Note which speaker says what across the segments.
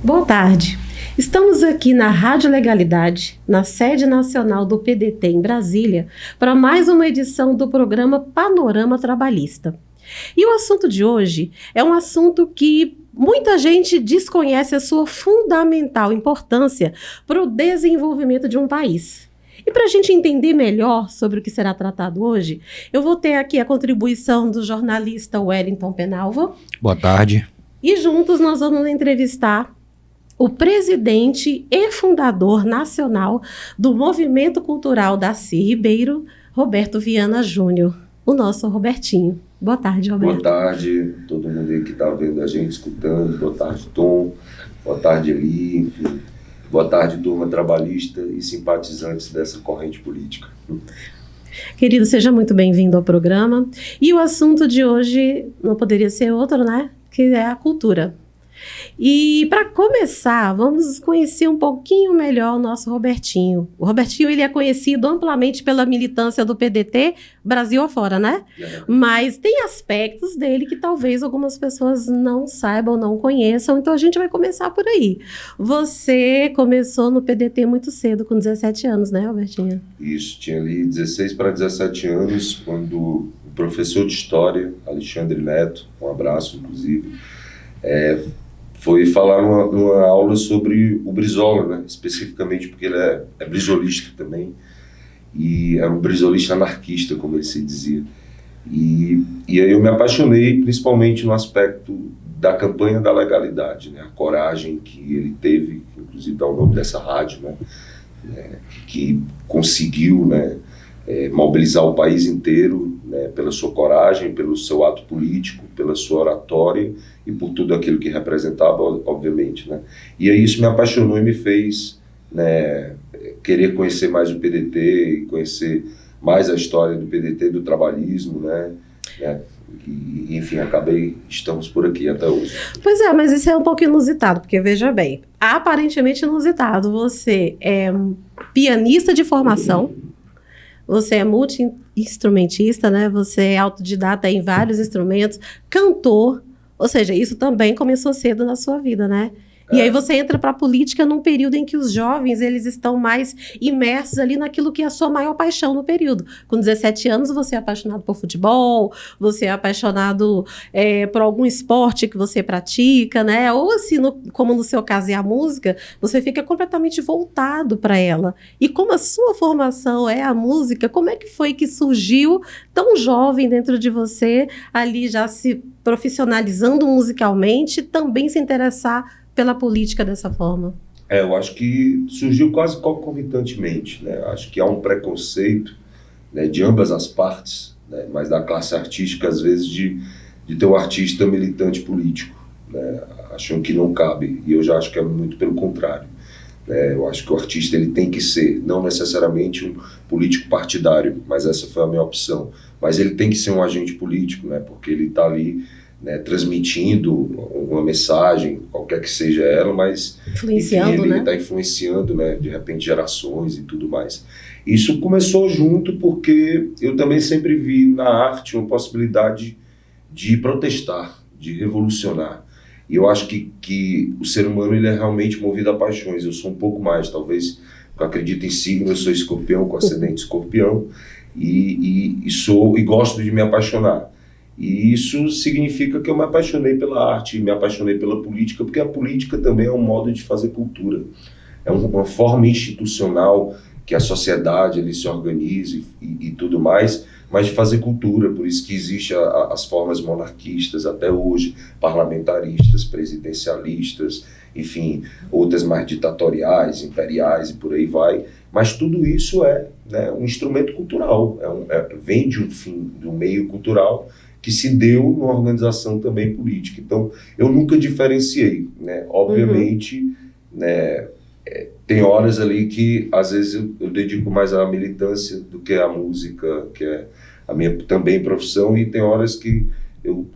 Speaker 1: Boa tarde. Estamos aqui na Rádio Legalidade, na sede nacional do PDT em Brasília, para mais uma edição do programa Panorama Trabalhista. E o assunto de hoje é um assunto que muita gente desconhece a sua fundamental importância para o desenvolvimento de um país. E para a gente entender melhor sobre o que será tratado hoje, eu vou ter aqui a contribuição do jornalista Wellington Penalva.
Speaker 2: Boa tarde.
Speaker 1: E juntos nós vamos entrevistar o presidente e fundador nacional do Movimento Cultural Darcy Ribeiro, Roberto Viana Júnior, o nosso Robertinho. Boa tarde, Roberto.
Speaker 3: Boa tarde, todo mundo aí que está vendo a gente, escutando. Boa tarde, Tom. Boa tarde, Eli. Enfim. Boa tarde, turma trabalhista e simpatizantes dessa corrente política.
Speaker 1: Querido, seja muito bem-vindo ao programa. E o assunto de hoje não poderia ser outro, né? Que é a cultura. E para começar, vamos conhecer um pouquinho melhor o nosso Robertinho. O Robertinho, ele é conhecido amplamente pela militância do PDT, Brasil afora, né? Mas tem aspectos dele que talvez algumas pessoas não saibam, não conheçam, então a gente vai começar por aí. Você começou no PDT muito cedo, com 17 anos, né, Robertinho?
Speaker 3: Isso, tinha ali 16 para 17 anos, quando o professor de História, Alexandre Neto, um abraço, inclusive, foi falar numa aula sobre o Brizola, né? Especificamente porque ele é brisolista também, e era um brisolista anarquista, como ele se dizia. E aí eu me apaixonei principalmente no aspecto da campanha da legalidade, né? A coragem que ele teve, inclusive dá o nome dessa rádio, né? Que conseguiu, né? Mobilizar o país inteiro, né, pela sua coragem, pelo seu ato político, pela sua oratória e por tudo aquilo que representava, obviamente, né. E aí isso me apaixonou e me fez, né, querer conhecer mais o PDT e conhecer mais a história do PDT, do trabalhismo, né, e, enfim, estamos por aqui até hoje.
Speaker 1: Pois é, mas isso é um pouco inusitado, porque veja bem, aparentemente inusitado, você é pianista de formação, você é multi-instrumentista, né? Você é autodidata em vários instrumentos, cantor, ou seja, isso também começou cedo na sua vida, né? E aí você entra para a política num período em que os jovens, eles estão mais imersos ali naquilo que é a sua maior paixão no período. Com 17 anos, você é apaixonado por futebol, você é apaixonado por algum esporte que você pratica, né? Ou se, como no seu caso é a música, você fica completamente voltado para ela. E como a sua formação é a música, como é que foi que surgiu tão jovem dentro de você, ali já se profissionalizando musicalmente, também se interessar pela política dessa forma?
Speaker 3: Eu acho que surgiu quase concomitantemente, né? Acho que há um preconceito, né, de ambas as partes, né, mas da classe artística, às vezes, de ter um artista militante político, né? Acham que não cabe, e eu já acho que é muito pelo contrário, né? Eu acho que o artista ele tem que ser, não necessariamente um político partidário, mas essa foi a minha opção, mas ele tem que ser um agente político, né? Porque ele está ali, né, transmitindo uma mensagem, qualquer que seja ela, mas
Speaker 1: influenciando,
Speaker 3: enfim, ele
Speaker 1: né?
Speaker 3: está influenciando, né, de repente gerações e tudo mais. Isso começou junto porque eu também sempre vi na arte uma possibilidade de protestar, de revolucionar. E eu acho que o ser humano ele é realmente movido a paixões. Eu sou um pouco mais, talvez, porque eu acredito em signo, eu sou escorpião, com ascendente escorpião, e gosto de me apaixonar. E isso significa que eu me apaixonei pela arte, me apaixonei pela política, porque a política também é um modo de fazer cultura. É uma forma institucional que a sociedade ele se organize e tudo mais, mas de fazer cultura. Por isso que existem as formas monarquistas até hoje, parlamentaristas, presidencialistas, enfim, outras mais ditatoriais, imperiais e por aí vai. Mas tudo isso é, né, um instrumento cultural, vem de um meio cultural que se deu numa organização também política. Então, eu nunca diferenciei, né? Obviamente, né, tem horas ali que, às vezes, eu dedico mais à militância do que à música, que é a minha também profissão, e tem horas que eu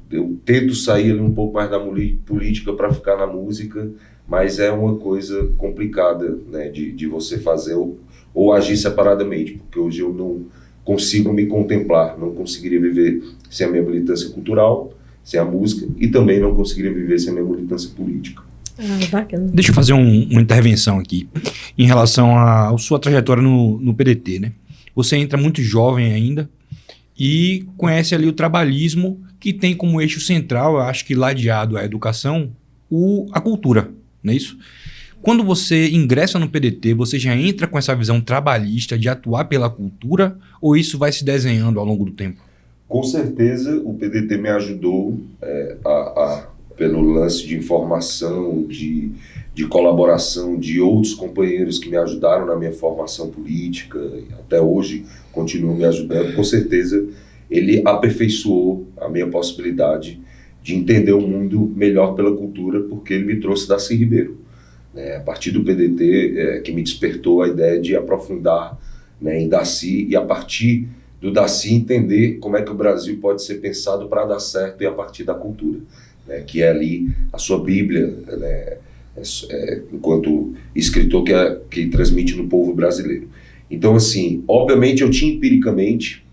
Speaker 3: tento sair ali um pouco mais da política para ficar na música, mas é uma coisa complicada, né, de você fazer ou agir separadamente, porque hoje eu não consigo me contemplar, não conseguiria viver sem a minha militância cultural, sem a música, e também não conseguiria viver sem a minha militância política.
Speaker 1: Bacana.
Speaker 2: Deixa eu fazer uma intervenção aqui em relação à sua trajetória no PDT, né? Você entra muito jovem ainda e conhece ali o trabalhismo, que tem como eixo central, eu acho que ladeado à educação, a cultura, não é isso? Quando você ingressa no PDT, você já entra com essa visão trabalhista de atuar pela cultura, ou isso vai se desenhando ao longo do tempo?
Speaker 3: Com certeza o PDT me ajudou pelo lance de informação, de colaboração de outros companheiros que me ajudaram na minha formação política, e até hoje continuam me ajudando. Com certeza ele aperfeiçoou a minha possibilidade de entender o mundo melhor pela cultura, porque ele me trouxe Darcy Ribeiro. A partir do PDT que me despertou a ideia de aprofundar, né, em Darcy, e a partir do Darcy entender como é que o Brasil pode ser pensado para dar certo, e a partir da cultura, né, que é ali a sua Bíblia, né, enquanto escritor que transmite no povo brasileiro. Então, assim, obviamente eu tinha empiricamente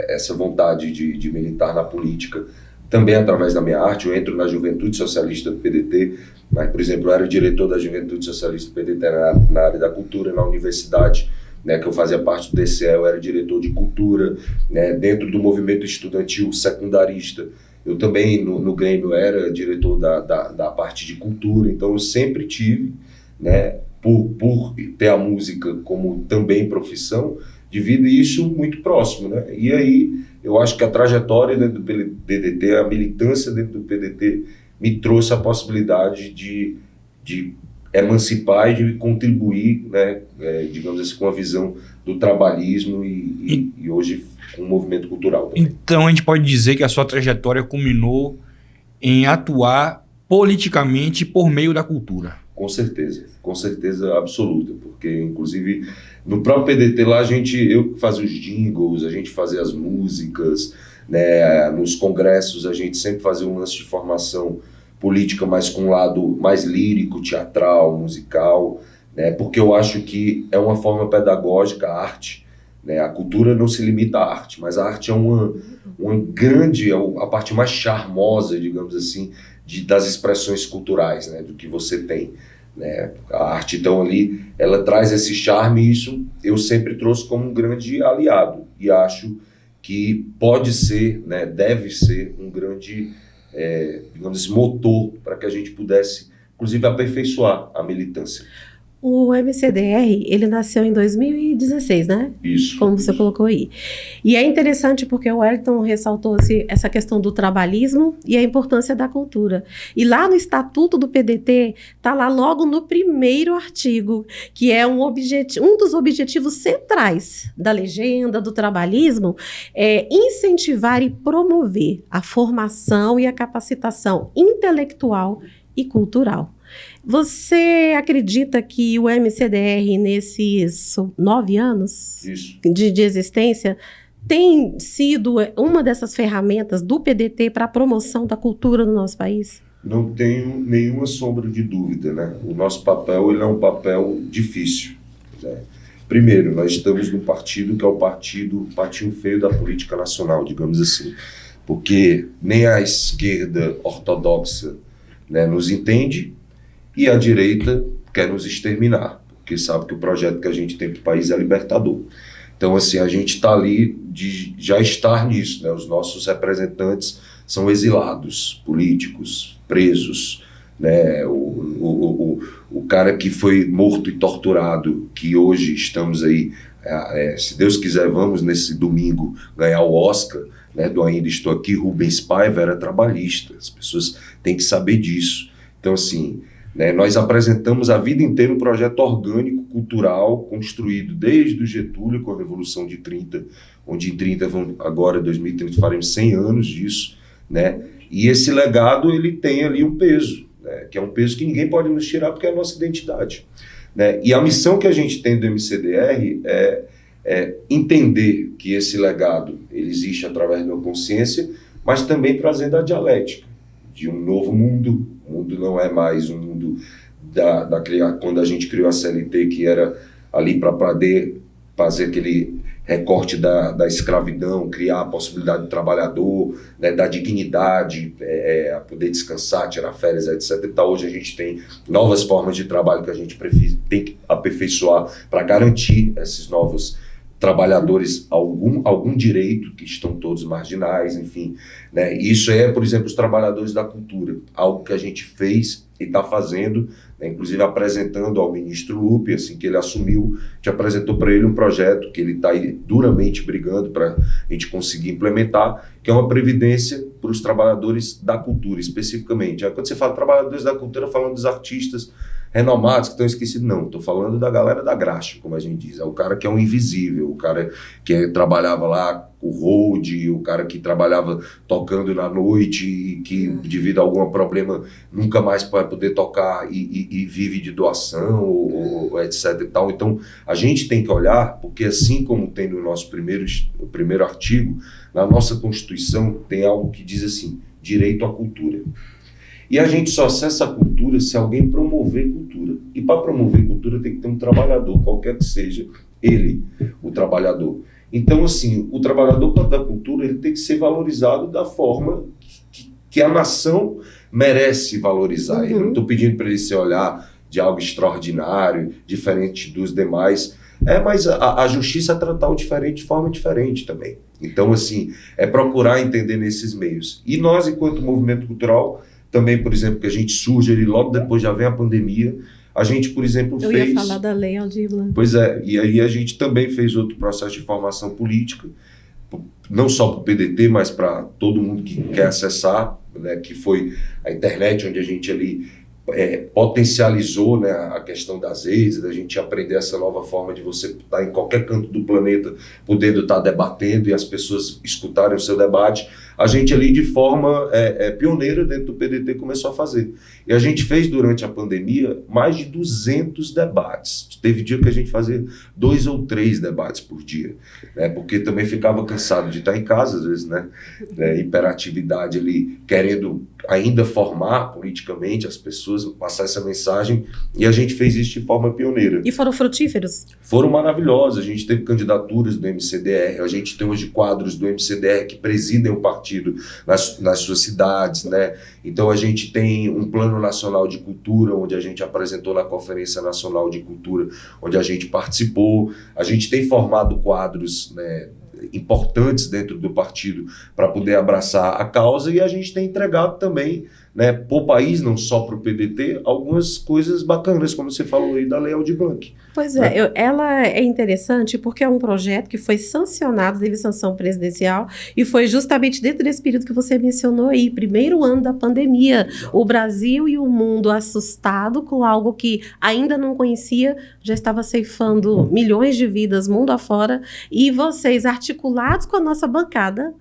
Speaker 3: essa vontade de militar na política, também através da minha arte. Eu entro na Juventude Socialista do PDT, mas, por exemplo, eu era diretor da Juventude Socialista do PDT na área da cultura, na universidade, né, que eu fazia parte do DCE, eu era diretor de cultura, né, dentro do movimento estudantil secundarista. Eu também, no Grêmio, era diretor da parte de cultura. Então eu sempre tive, né, por ter a música como também profissão de vida, e isso muito próximo, né? E aí eu acho que a trajetória dentro do PDT, a militância dentro do PDT, me trouxe a possibilidade de emancipar e de contribuir, né, digamos assim, com a visão do trabalhismo e hoje com o movimento cultural também.
Speaker 2: Então a gente pode dizer que a sua trajetória culminou em atuar politicamente por meio da cultura.
Speaker 3: Com certeza absoluta, porque inclusive no próprio PDT lá eu fazia os jingles, a gente fazia as músicas, né, nos congressos a gente sempre fazia um lance de formação política, mas com um lado mais lírico, teatral, musical, né, porque eu acho que é uma forma pedagógica a arte, né, a cultura não se limita à arte, mas a arte é uma grande, a parte mais charmosa, digamos assim, das expressões culturais, né, do que você tem, né? A arte, então, ali, ela traz esse charme, e isso eu sempre trouxe como um grande aliado, e acho que pode ser, né, deve ser um grande, digamos assim, motor para que a gente pudesse, inclusive, aperfeiçoar a militância.
Speaker 1: O MCDR, ele nasceu em 2016, né?
Speaker 3: Isso.
Speaker 1: Como você colocou aí. E é interessante porque o Wellington ressaltou essa questão do trabalhismo e a importância da cultura. E lá no Estatuto do PDT, está lá logo no primeiro artigo, que é um dos objetivos centrais da legenda do trabalhismo, é incentivar e promover a formação e a capacitação intelectual e cultural. Você acredita que o MCDR, nesses 9 anos de existência, tem sido uma dessas ferramentas do PDT para a promoção da cultura no nosso país?
Speaker 3: Não tenho nenhuma sombra de dúvida, né? O nosso papel, ele é um papel difícil, né? Primeiro, nós estamos no partido que é o patinho feio da política nacional, digamos assim, porque nem a esquerda ortodoxa, né, nos entende, e a direita quer nos exterminar, porque sabe que o projeto que a gente tem para o país é libertador. Então, assim, a gente está ali de já estar nisso, né? Os nossos representantes são exilados, políticos, presos, né? O cara que foi morto e torturado, que hoje estamos aí, se Deus quiser, vamos nesse domingo ganhar o Oscar, né, do Ainda Estou Aqui, Rubens Paiva era trabalhista, as pessoas têm que saber disso. Então, assim, né, nós apresentamos a vida inteira um projeto orgânico, cultural, construído desde o Getúlio, com a Revolução de 30, onde em 30, agora 2030, faremos 100 anos disso, né? E esse legado, ele tem ali um peso, né, que é um peso que ninguém pode nos tirar, porque é a nossa identidade, né? E a missão que a gente tem do MCDR é entender que esse legado ele existe através da consciência, mas também trazendo a dialética de um novo mundo. O mundo não é mais um mundo quando a gente criou a CLT, que era ali para poder fazer recorte da escravidão, criar a possibilidade do trabalhador, né, da dignidade, a poder descansar, tirar férias, etc. Então, hoje a gente tem novas formas de trabalho que a gente tem que aperfeiçoar para garantir esses novos trabalhadores algum direito, que estão todos marginais, enfim. Né? Isso por exemplo, os trabalhadores da cultura, algo que a gente fez e está fazendo, né? Inclusive apresentando ao ministro Lupe, assim que ele assumiu, que apresentou para ele um projeto que ele está duramente brigando para a gente conseguir implementar, que é uma previdência para os trabalhadores da cultura, especificamente. Quando você fala trabalhadores da cultura, falando dos artistas renomados que estão esquecidos, não, estou falando da galera da graxa, como a gente diz, é o cara que é um invisível, o cara que trabalhava lá o road, o cara que trabalhava tocando na noite e que devido a algum problema nunca mais vai poder tocar e vive de doação ou etc e tal. Então a gente tem que olhar, porque assim como tem no nosso primeiro artigo, na nossa Constituição tem algo que diz assim, direito à cultura. E a gente só acessa a cultura se alguém promover cultura. E para promover cultura tem que ter um trabalhador, qualquer que seja ele, o trabalhador. Então, assim, o trabalhador da cultura ele tem que ser valorizado da forma que a nação merece valorizar. Eu não estou pedindo para ele se olhar de algo extraordinário, diferente dos demais. Mas a justiça é tratar o diferente de forma diferente também. Então, assim, é procurar entender nesses meios. E nós, enquanto movimento cultural, também, por exemplo, que a gente surge ali, logo depois já vem a pandemia, a gente, por exemplo,
Speaker 1: Eu ia falar da Lei Aldir Blanc.
Speaker 3: Pois é, e aí a gente também fez outro processo de formação política, não só para o PDT, mas para todo mundo que quer acessar, né, que foi a internet, onde a gente ali potencializou, né, a questão das redes, da gente aprender essa nova forma de você estar em qualquer canto do planeta, podendo estar debatendo e as pessoas escutarem o seu debate. A gente ali de forma pioneira dentro do PDT começou a fazer. E a gente fez durante a pandemia mais de 200 debates. Teve dia que a gente fazia 2 ou 3 debates por dia, né? Porque também ficava cansado de estar em casa, às vezes, né? Hiperatividade ali, querendo ainda formar politicamente as pessoas, passar essa mensagem, e a gente fez isso de forma pioneira.
Speaker 1: E foram frutíferos?
Speaker 3: Foram maravilhosos. A gente teve candidaturas do MCDR, a gente tem hoje quadros do MCDR que presidem o partido nas suas cidades, né? Então a gente tem um plano nacional de cultura, onde a gente apresentou na Conferência Nacional de Cultura, onde a gente participou. A gente tem formado quadros, né, importantes dentro do partido para poder abraçar a causa, e a gente tem entregado também, né, para o país, não só para o PDT, algumas coisas bacanas, como você falou aí da Lei Aldir Blanc.
Speaker 1: Pois é, ela é interessante porque é um projeto que foi sancionado, teve sanção presidencial, e foi justamente dentro desse período que você mencionou aí, primeiro ano da pandemia. O Brasil e o mundo assustado com algo que ainda não conhecia, já estava ceifando milhões de vidas mundo afora, e vocês articulados com a nossa bancada,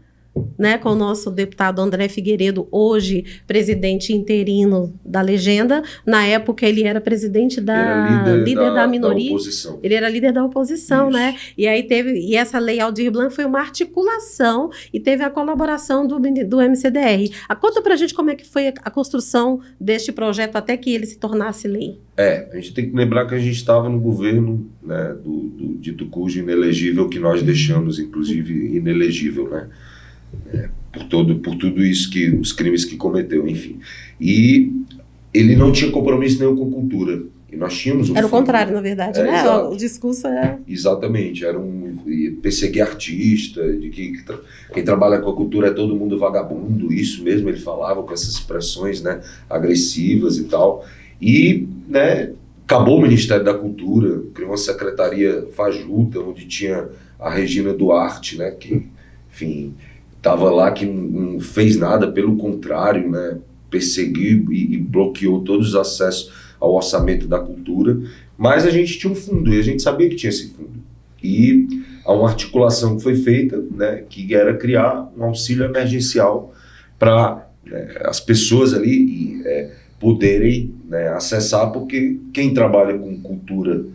Speaker 1: né, com o nosso deputado André Figueiredo, hoje presidente interino da Legenda. Na época ele era presidente líder da minoria,
Speaker 3: da oposição.
Speaker 1: Ele era líder da oposição,
Speaker 3: Isso.
Speaker 1: Né? E essa Lei Aldir Blanc foi uma articulação e teve a colaboração do MCDR. Conta pra gente como é que foi a construção deste projeto até que ele se tornasse lei.
Speaker 3: A gente tem que lembrar que a gente estava no governo, né, do dito cujo inelegível, que nós deixamos, inclusive, inelegível, né? Por tudo isso, os crimes que cometeu, enfim. E ele não tinha compromisso nenhum com cultura. E nós tínhamos
Speaker 1: Era o contrário, na verdade, né?
Speaker 3: Exato.
Speaker 1: O discurso era...
Speaker 3: Exatamente, era perseguir artista, de que quem trabalha com a cultura é todo mundo vagabundo, isso mesmo ele falava, com essas expressões, né, agressivas e tal. E, né, acabou o Ministério da Cultura, criou uma secretaria fajuta, onde tinha a Regina Duarte, né, que, enfim, estava lá, que não fez nada, pelo contrário, né, perseguiu e bloqueou todos os acessos ao orçamento da cultura. Mas a gente tinha um fundo, e a gente sabia que tinha esse fundo. E há uma articulação que foi feita, né, que era criar um auxílio emergencial para as pessoas ali poderem, né, acessar, porque quem trabalha com cultura,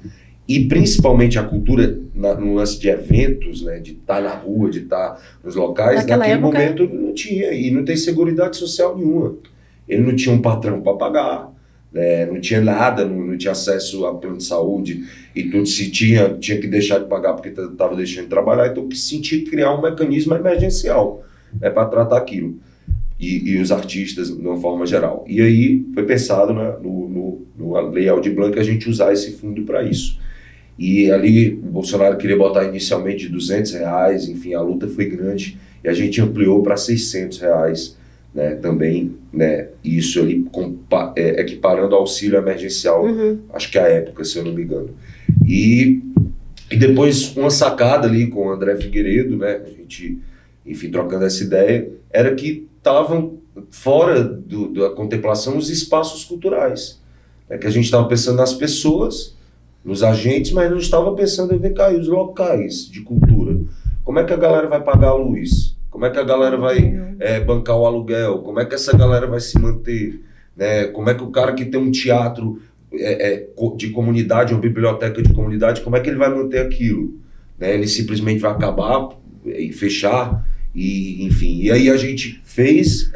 Speaker 3: e principalmente a cultura no lance de eventos, né, de estar na rua, de estar nos locais, naquele momento não tinha, e não tem seguridade social nenhuma. Ele não tinha um patrão para pagar, não tinha nada, não tinha acesso a plano de saúde e tudo, se tinha que deixar de pagar porque estava deixando de trabalhar, então que sentia criar um mecanismo emergencial, né, para tratar aquilo. E os artistas, de uma forma geral. E aí foi pensado, né, no Lei Aldir Blanc a gente usar esse fundo para isso. E ali o Bolsonaro queria botar inicialmente de R$200, enfim, a luta foi grande e a gente ampliou para R$600, né, também, né, isso ali equiparando ao auxílio emergencial, acho que à época, se eu não me engano. E depois uma sacada ali com o André Figueiredo, né, a gente, enfim, trocando essa ideia, era que estavam fora da contemplação os espaços culturais, né, que a gente estava pensando nas pessoas, nos agentes, mas não estava pensando em ver cair os locais de cultura. Como é que a galera vai pagar a luz? Como é que a galera vai bancar o aluguel? Como é que essa galera vai se manter? Né? Como é que o cara que tem um teatro de comunidade, uma biblioteca de comunidade, como é que ele vai manter aquilo? Né? Ele simplesmente vai acabar e fechar? E, enfim, e aí a gente fez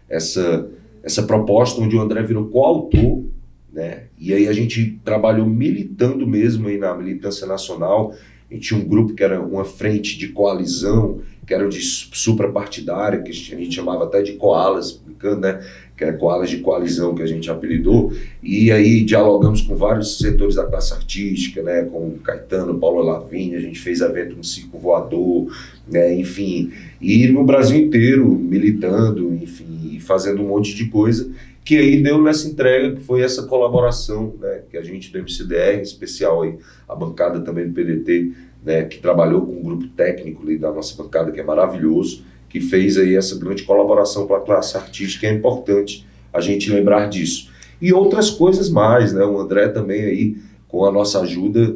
Speaker 3: essa proposta onde o André virou coautor, né? E aí a gente trabalhou militando mesmo aí na militância nacional. A gente tinha um grupo que era uma frente de coalizão, que era de suprapartidária, que a gente chamava até de koalas, brincando, né? Que é koalas de coalizão que a gente apelidou. E aí dialogamos com vários setores da classe artística, né? Com o Caetano, Paulo Lavigne, a gente fez evento no Circo Voador, né? Enfim, e no Brasil inteiro militando, enfim, e fazendo um monte de coisa, que aí deu nessa entrega, que foi essa colaboração, né, que a gente do MCDR, em especial aí, a bancada também do PDT, né, que trabalhou com um grupo técnico ali da nossa bancada, que é maravilhoso, que fez aí essa grande colaboração com a classe artística, é importante a gente lembrar disso. E outras coisas mais, né, o André também aí, com a nossa ajuda,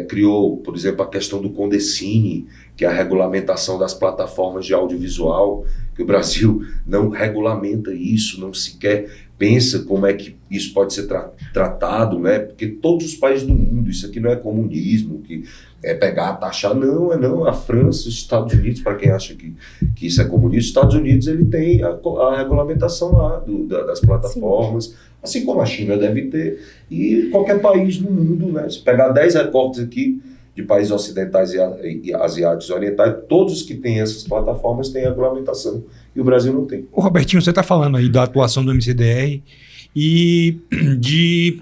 Speaker 3: criou, por exemplo, a questão do Condecine, que é a regulamentação das plataformas de audiovisual, que o Brasil não regulamenta isso, não sequer pensa como é que isso pode ser tratado, né? Porque todos os países do mundo, isso aqui não é comunismo, que é pegar, taxar, não, a França, os Estados Unidos, para quem acha que isso é comunismo, os Estados Unidos ele tem a regulamentação lá das plataformas, sim, assim como a China deve ter, e qualquer país do mundo, né? Se pegar 10 recortes aqui, de países ocidentais e asiáticos e orientais, todos que têm essas plataformas têm regulamentação, e o Brasil não tem.
Speaker 2: Ô Robertinho, você está falando aí da atuação do MCDR e de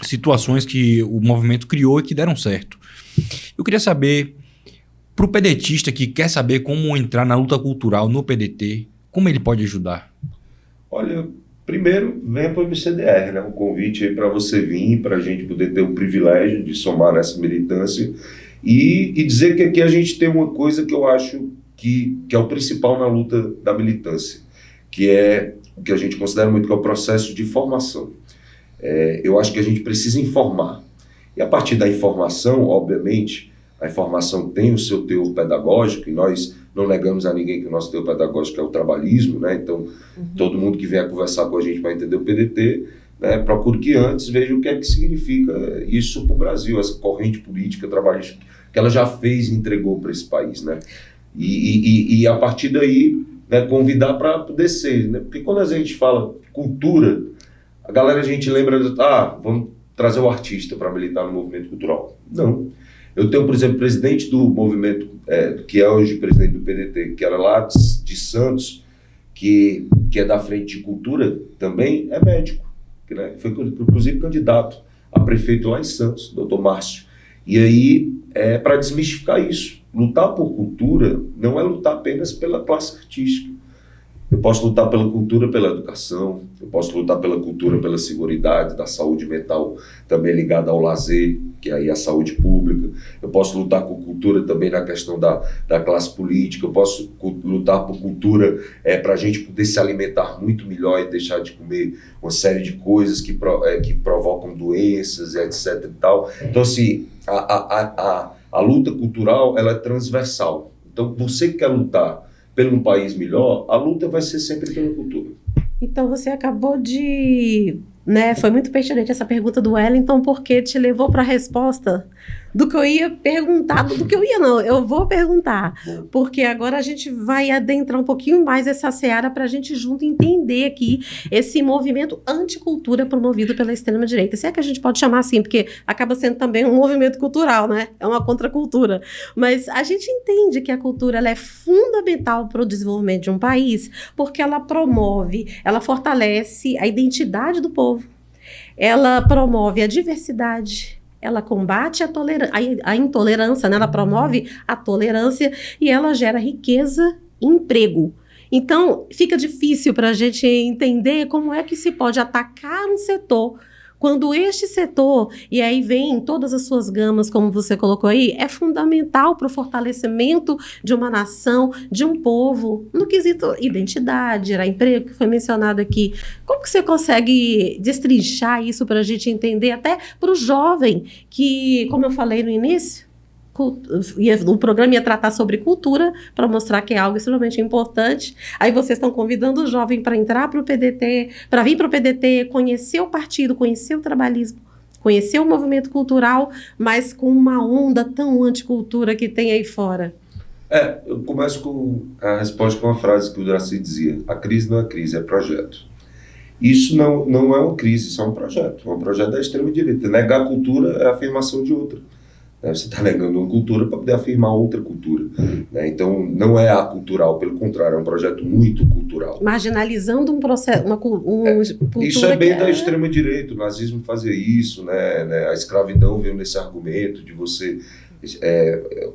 Speaker 2: situações que o movimento criou e que deram certo. Eu queria saber, para o pedetista que quer saber como entrar na luta cultural no PDT, como ele pode ajudar?
Speaker 3: Olha, primeiro, venha para o MCDR, né? Um convite aí para você vir, para a gente poder ter o privilégio de somar nessa militância e dizer que aqui a gente tem uma coisa que eu acho que é o principal na luta da militância, que é o que a gente considera muito que é o processo de formação. Eu acho que a gente precisa informar. E a partir da informação, obviamente, a informação tem o seu teor pedagógico, e nós não negamos a ninguém que o nosso teor pedagógico é o trabalhismo, né? Então, todo mundo que vier conversar com a gente para entender o PDT, né, procure que antes veja o que é que significa isso para o Brasil, essa corrente política trabalhista que ela já fez e entregou para esse país, né? E a partir daí, né, convidar para poder ser, né? Porque quando a gente fala cultura, a gente lembra vamos trazer o artista para militar no movimento cultural. Não. Eu tenho, por exemplo, o presidente do movimento, que é hoje presidente do PDT, que era lá de Santos, que é da Frente de Cultura, também é médico, né? Foi inclusive candidato a prefeito lá em Santos, doutor Márcio. E aí, para desmistificar isso, lutar por cultura não é lutar apenas pela classe artística. Eu posso lutar pela cultura, pela educação, eu posso lutar pela cultura, pela seguridade, da saúde mental, também ligada ao lazer, que é aí a saúde pública. Eu posso lutar com cultura também na questão da classe política, eu posso lutar por cultura para a gente poder se alimentar muito melhor e deixar de comer uma série de coisas que provocam doenças, etc. e tal. Então, assim, a luta cultural ela é transversal. Então, você que quer lutar pelo um país melhor, a luta vai ser sempre pela cultura.
Speaker 1: Então você acabou de... né, foi muito pertinente essa pergunta do Wellington, porque te levou para a resposta do que eu ia perguntar, do que eu ia não, eu vou perguntar, porque agora a gente vai adentrar um pouquinho mais essa seara para a gente junto entender aqui esse movimento anticultura promovido pela extrema-direita, se é que a gente pode chamar assim, porque acaba sendo também um movimento cultural, né? É uma contracultura, mas a gente entende que a cultura ela é fundamental para o desenvolvimento de um país, porque ela promove, ela fortalece a identidade do povo, ela promove a diversidade, ela combate a intolerância, né? Ela promove a tolerância e ela gera riqueza e emprego. Então, fica difícil para a gente entender como é que se pode atacar um setor quando este setor, e aí vem todas as suas gamas, como você colocou aí, é fundamental para o fortalecimento de uma nação, de um povo, no quesito identidade, gerar emprego, que foi mencionado aqui. Como que você consegue destrinchar isso para a gente entender, até para o jovem, que, como eu falei no início, o programa ia tratar sobre cultura, para mostrar que é algo extremamente importante. Aí vocês estão convidando o jovem para entrar para o PDT, para vir para o PDT, conhecer o partido, conhecer o trabalhismo, conhecer o movimento cultural, mas com uma onda tão anticultura que tem aí fora.
Speaker 3: Eu começo com a resposta com uma frase que o Darcy dizia: a crise não é crise, é projeto. Isso não é uma crise, isso é um projeto da extrema-direita. Negar a cultura é a afirmação de outra. Você está negando uma cultura para poder afirmar outra cultura. Então, não é acultural, pelo contrário, é um projeto muito cultural.
Speaker 1: Marginalizando um processo, uma cultura.
Speaker 3: Isso é bem da extrema-direita, o nazismo fazia isso, né? A escravidão veio nesse argumento de você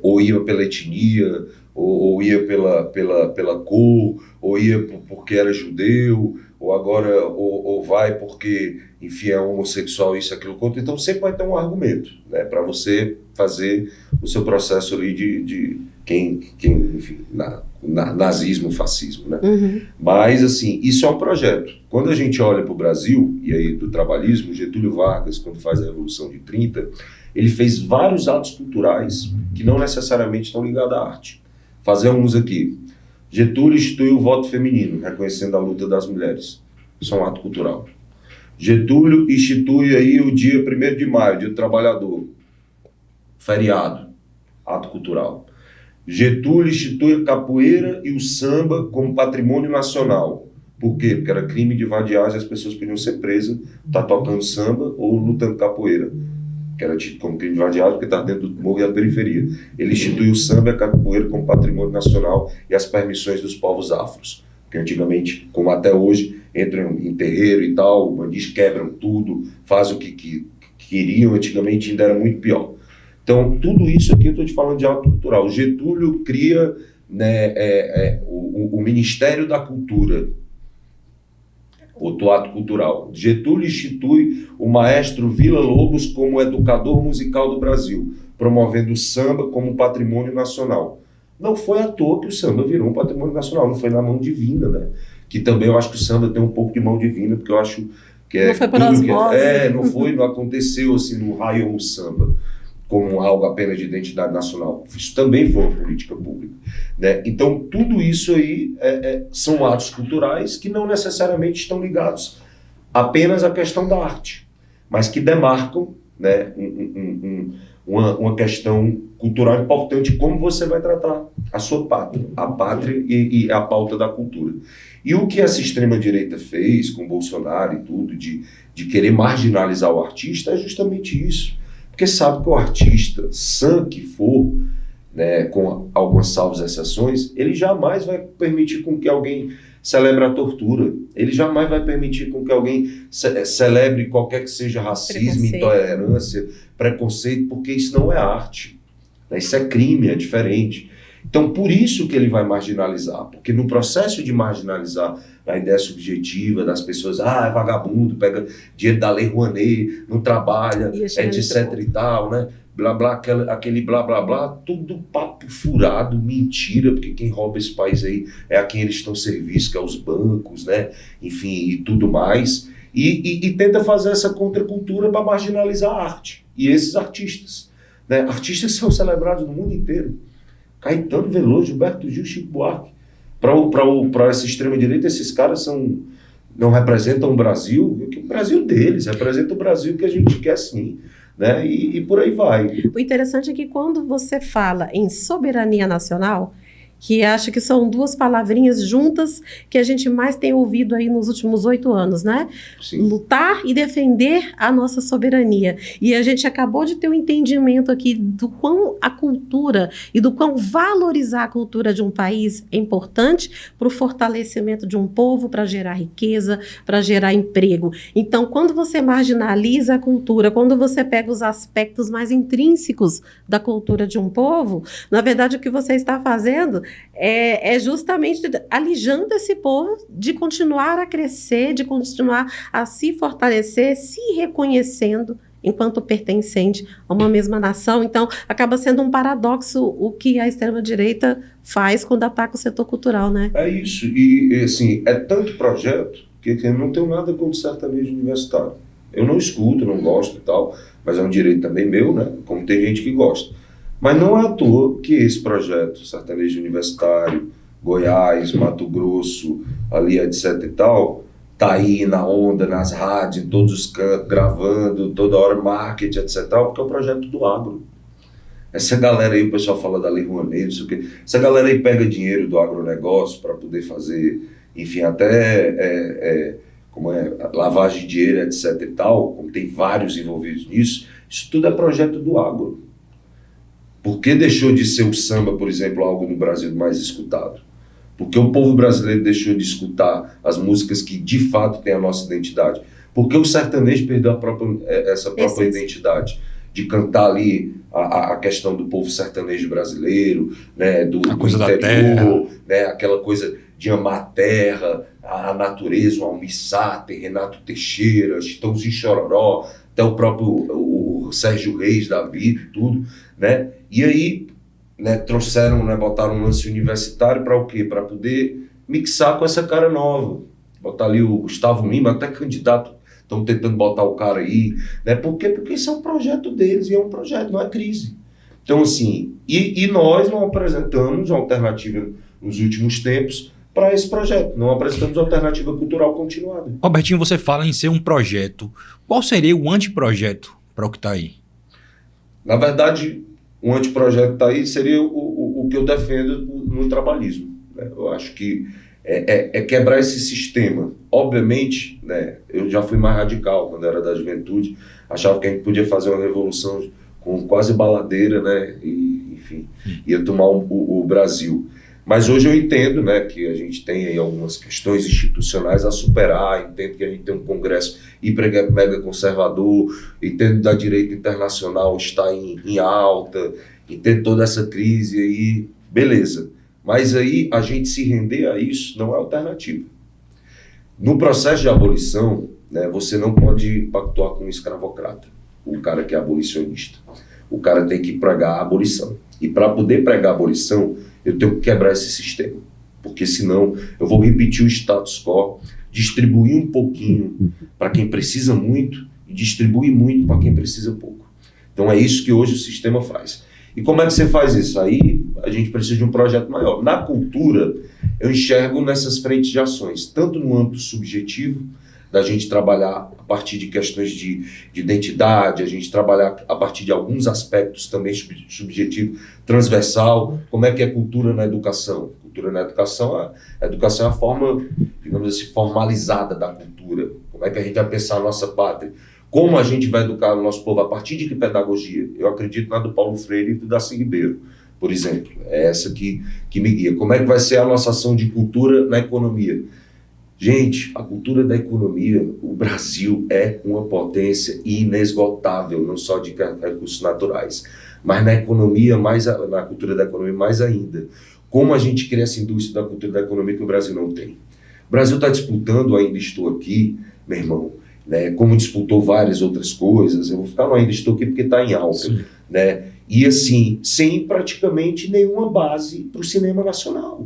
Speaker 3: ou ia pela etnia, ou ia pela cor, ou ia porque era judeu, ou agora ou vai porque, enfim, é homossexual, isso, aquilo, outro. Então sempre vai ter um argumento, né, para você fazer o seu processo ali de quem enfim, nazismo, fascismo, né?
Speaker 1: Uhum.
Speaker 3: Mas, assim, isso é um projeto. Quando a gente olha para o Brasil, e aí do trabalhismo, Getúlio Vargas, quando faz a Revolução de 30, ele fez vários atos culturais que não necessariamente estão ligados à arte. Fazer uns aqui. Getúlio instituiu o voto feminino, reconhecendo a luta das mulheres. Isso é um ato cultural. Getúlio institui aí o dia 1º de maio, dia do trabalhador. Feriado. Ato cultural. Getúlio institui a capoeira e o samba como patrimônio nacional. Por quê? Porque era crime de vadiagem, as pessoas podiam ser presas, tá tocando samba ou lutando capoeira, que era tido como crime de vadiagem porque está dentro do morro e da periferia. Ele instituiu o samba e a capoeira como patrimônio nacional e as permissões dos povos afros, que antigamente, como até hoje, entram em terreiro e tal, bandis quebram tudo, fazem o que queriam, antigamente ainda era muito pior. Então, tudo isso aqui eu estou te falando de ato cultural. Getúlio cria, né, o Ministério da Cultura, outro ato cultural. Getúlio institui o maestro Villa-Lobos como educador musical do Brasil, promovendo o samba como patrimônio nacional. Não foi à toa que o samba virou um patrimônio nacional, não foi na mão divina, né? Que também eu acho que o samba tem um pouco de mão divina, porque eu acho que
Speaker 1: não foi por osmose.
Speaker 3: Não aconteceu assim no raio no samba, como algo apenas de identidade nacional. Isso também foi uma política pública, né? Então, tudo isso aí são atos culturais que não necessariamente estão ligados apenas à questão da arte, mas que demarcam, né, uma questão cultural importante, como você vai tratar a sua pátria, a pátria e a pauta da cultura. E o que essa extrema-direita fez com Bolsonaro e tudo, de querer marginalizar o artista, é justamente isso. Porque sabe que o artista, sã que for, né, com algumas salvas exceções, ele jamais vai permitir com que alguém celebre a tortura. Ele jamais vai permitir com que alguém celebre qualquer que seja racismo, intolerância, preconceito, porque isso não é arte. Né? Isso é crime, é diferente. Então, por isso que ele vai marginalizar, porque no processo de marginalizar a ideia subjetiva das pessoas, é vagabundo, pega dinheiro da Lei Rouanet, não trabalha, etc e tal, né? Blá, blá, aquele blá, blá, blá, tudo papo furado, mentira, porque quem rouba esse país aí é a quem eles estão serviço, que é os bancos, né? Enfim, e tudo mais. E tenta fazer essa contracultura para marginalizar a arte. E esses artistas, né? Artistas são celebrados no mundo inteiro. Caetano Veloso, Gilberto Gil, Chico Buarque. Para essa extrema-direita, esses caras não representam o Brasil, que o Brasil deles, representa o Brasil que a gente quer sim. né? E por aí vai.
Speaker 1: O interessante é que quando você fala em soberania nacional, que acho que são duas palavrinhas juntas que a gente mais tem ouvido aí nos últimos 8 anos, né?
Speaker 3: Sim.
Speaker 1: Lutar e defender a nossa soberania. E a gente acabou de ter um entendimento aqui do quão a cultura e do quão valorizar a cultura de um país é importante para o fortalecimento de um povo, para gerar riqueza, para gerar emprego. Então, quando você marginaliza a cultura, quando você pega os aspectos mais intrínsecos da cultura de um povo, na verdade o que você está fazendo é justamente alijando esse povo de continuar a crescer, de continuar a se fortalecer, se reconhecendo enquanto pertencente a uma mesma nação. Então, acaba sendo um paradoxo o que a extrema-direita faz quando ataca o setor cultural, né?
Speaker 3: É isso. E assim, é tanto projeto que eu não tenho nada contra sertanejo universitário. Eu não escuto, não gosto e tal, mas é um direito também meu, né? Como tem gente que gosta. Mas não é à toa que esse projeto, sertanejo universitário, Goiás, Mato Grosso, ali etc e tal, tá aí na onda, nas rádios, em todos os cantos, gravando, toda hora marketing, etc e tal, porque é o projeto do agro. Essa galera aí, o pessoal fala da Lei Rouanet, não sei o quê, essa galera aí pega dinheiro do agronegócio para poder fazer, enfim, até lavagem de dinheiro, etc e tal, como tem vários envolvidos nisso, isso tudo é projeto do agro. Por que deixou de ser o samba, por exemplo, algo no Brasil mais escutado? Porque o povo brasileiro deixou de escutar as músicas que de fato têm a nossa identidade. Porque o sertanejo perdeu essa própria identidade de cantar ali a questão do povo sertanejo brasileiro, né, do
Speaker 2: coisa
Speaker 3: interior,
Speaker 2: da terra,
Speaker 3: né, aquela coisa de amar a terra, a natureza, o Almir Sater, Renato Teixeira, Chitãozinho Chororó, até o próprio o Sérgio Reis da vida, tudo, né? E aí, né, trouxeram, né, botaram um lance universitário para o quê? Para poder mixar com essa cara nova. Botar ali o Gustavo Lima, até candidato, estão tentando botar o cara aí, né? Por quê? Porque isso é um projeto deles, e é um projeto, não é crise. Então, assim, e nós não apresentamos alternativa nos últimos tempos para esse projeto, não apresentamos alternativa cultural continuada.
Speaker 2: Robertinho, você fala em ser um projeto. Qual seria o anteprojeto para o que está aí?
Speaker 3: Na verdade, um anteprojeto está aí seria o que eu defendo no trabalhismo, né? Eu acho que é quebrar esse sistema. Obviamente, né, eu já fui mais radical quando era da juventude, achava que a gente podia fazer uma revolução com quase baladeira, né, e, enfim, ia tomar o Brasil. Mas hoje eu entendo, né, que a gente tem aí algumas questões institucionais a superar, entendo que a gente tem um Congresso hiper mega conservador, entendo da direita internacional está em alta, entendo toda essa crise aí, beleza. Mas aí a gente se render a isso não é alternativa. No processo de abolição, né, você não pode pactuar com um escravocrata, o cara que é abolicionista. O cara tem que pregar a abolição. E para poder pregar a abolição, eu tenho que quebrar esse sistema. Porque senão eu vou repetir o status quo, distribuir um pouquinho para quem precisa muito e distribuir muito para quem precisa pouco. Então é isso que hoje o sistema faz. E como é que você faz isso? Aí a gente precisa de um projeto maior. Na cultura, eu enxergo nessas frentes de ações, tanto no âmbito subjetivo, da gente trabalhar a partir de questões de identidade, a gente trabalhar a partir de alguns aspectos também subjetivo, transversal, como é que é cultura na educação. Cultura na educação, a educação é a forma, digamos assim, formalizada da cultura. Como é que a gente vai pensar a nossa pátria? Como a gente vai educar o nosso povo? A partir de que pedagogia? Eu acredito na do Paulo Freire e do Darcy Ribeiro, por exemplo. É essa que me guia. Como é que vai ser a nossa ação de cultura na economia? Gente, a cultura da economia, o Brasil é uma potência inesgotável, não só de recursos naturais, mas na economia, na cultura da economia mais ainda. Como a gente cria essa indústria da cultura da economia que o Brasil não tem? O Brasil está disputando, ainda estou aqui, meu irmão, né, como disputou várias outras coisas, eu vou ficar no ainda estou aqui porque está em alta, né? E assim, sem praticamente nenhuma base para o cinema nacional.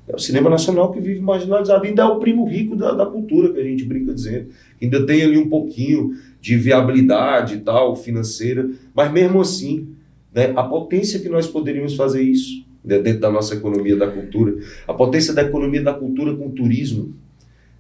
Speaker 3: É o cinema nacional que vive marginalizado, ainda é o primo rico da cultura, que a gente brinca dizendo, ainda tem ali um pouquinho de viabilidade e tal, financeira, mas mesmo assim, né, a potência que nós poderíamos fazer isso, né, dentro da nossa economia da cultura, a potência da economia da cultura com o turismo,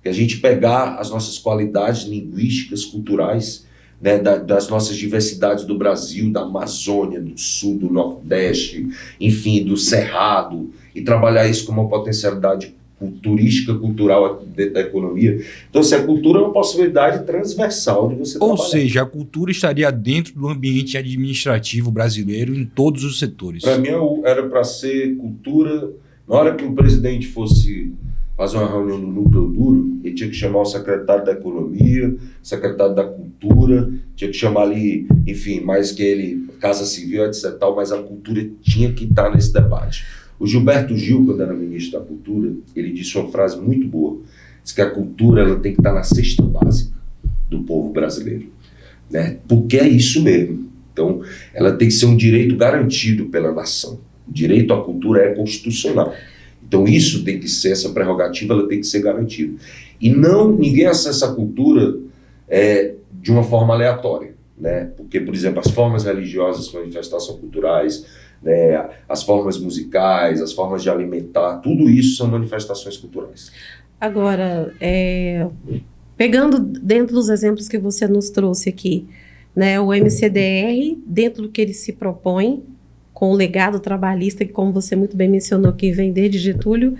Speaker 3: que a gente pegar as nossas qualidades linguísticas, culturais, né, das nossas diversidades do Brasil, da Amazônia, do Sul, do Nordeste, enfim, do Cerrado, e trabalhar isso como uma potencialidade turística, cultural dentro da economia. Então, assim, a cultura é uma possibilidade transversal de você
Speaker 2: Ou
Speaker 3: trabalhar.
Speaker 2: seja, a cultura estaria dentro do ambiente administrativo brasileiro em todos os setores.
Speaker 3: Para mim, era para ser cultura. Na hora que o presidente fosse fazer uma reunião no núcleo duro, ele tinha que chamar o secretário da Economia, secretário da Cultura, tinha que chamar ali, enfim, mais que ele, Casa Civil, etc. Mas a cultura tinha que estar nesse debate. O Gilberto Gil, quando era ministro da Cultura, ele disse uma frase muito boa. Disse que a cultura ela tem que estar na cesta básica do povo brasileiro, né? Porque é isso mesmo. Então, ela tem que ser um direito garantido pela nação. O direito à cultura é constitucional. Então, isso tem que ser, essa prerrogativa, ela tem que ser garantida. E ninguém acessa a cultura de uma forma aleatória, né? Porque, por exemplo, as formas religiosas, manifestações culturais, né, as formas musicais, as formas de alimentar, tudo isso são manifestações culturais.
Speaker 1: Agora, pegando dentro dos exemplos que você nos trouxe aqui, né, o MCDR, dentro do que ele se propõe, com o legado trabalhista, que como você muito bem mencionou, que vem desde Getúlio,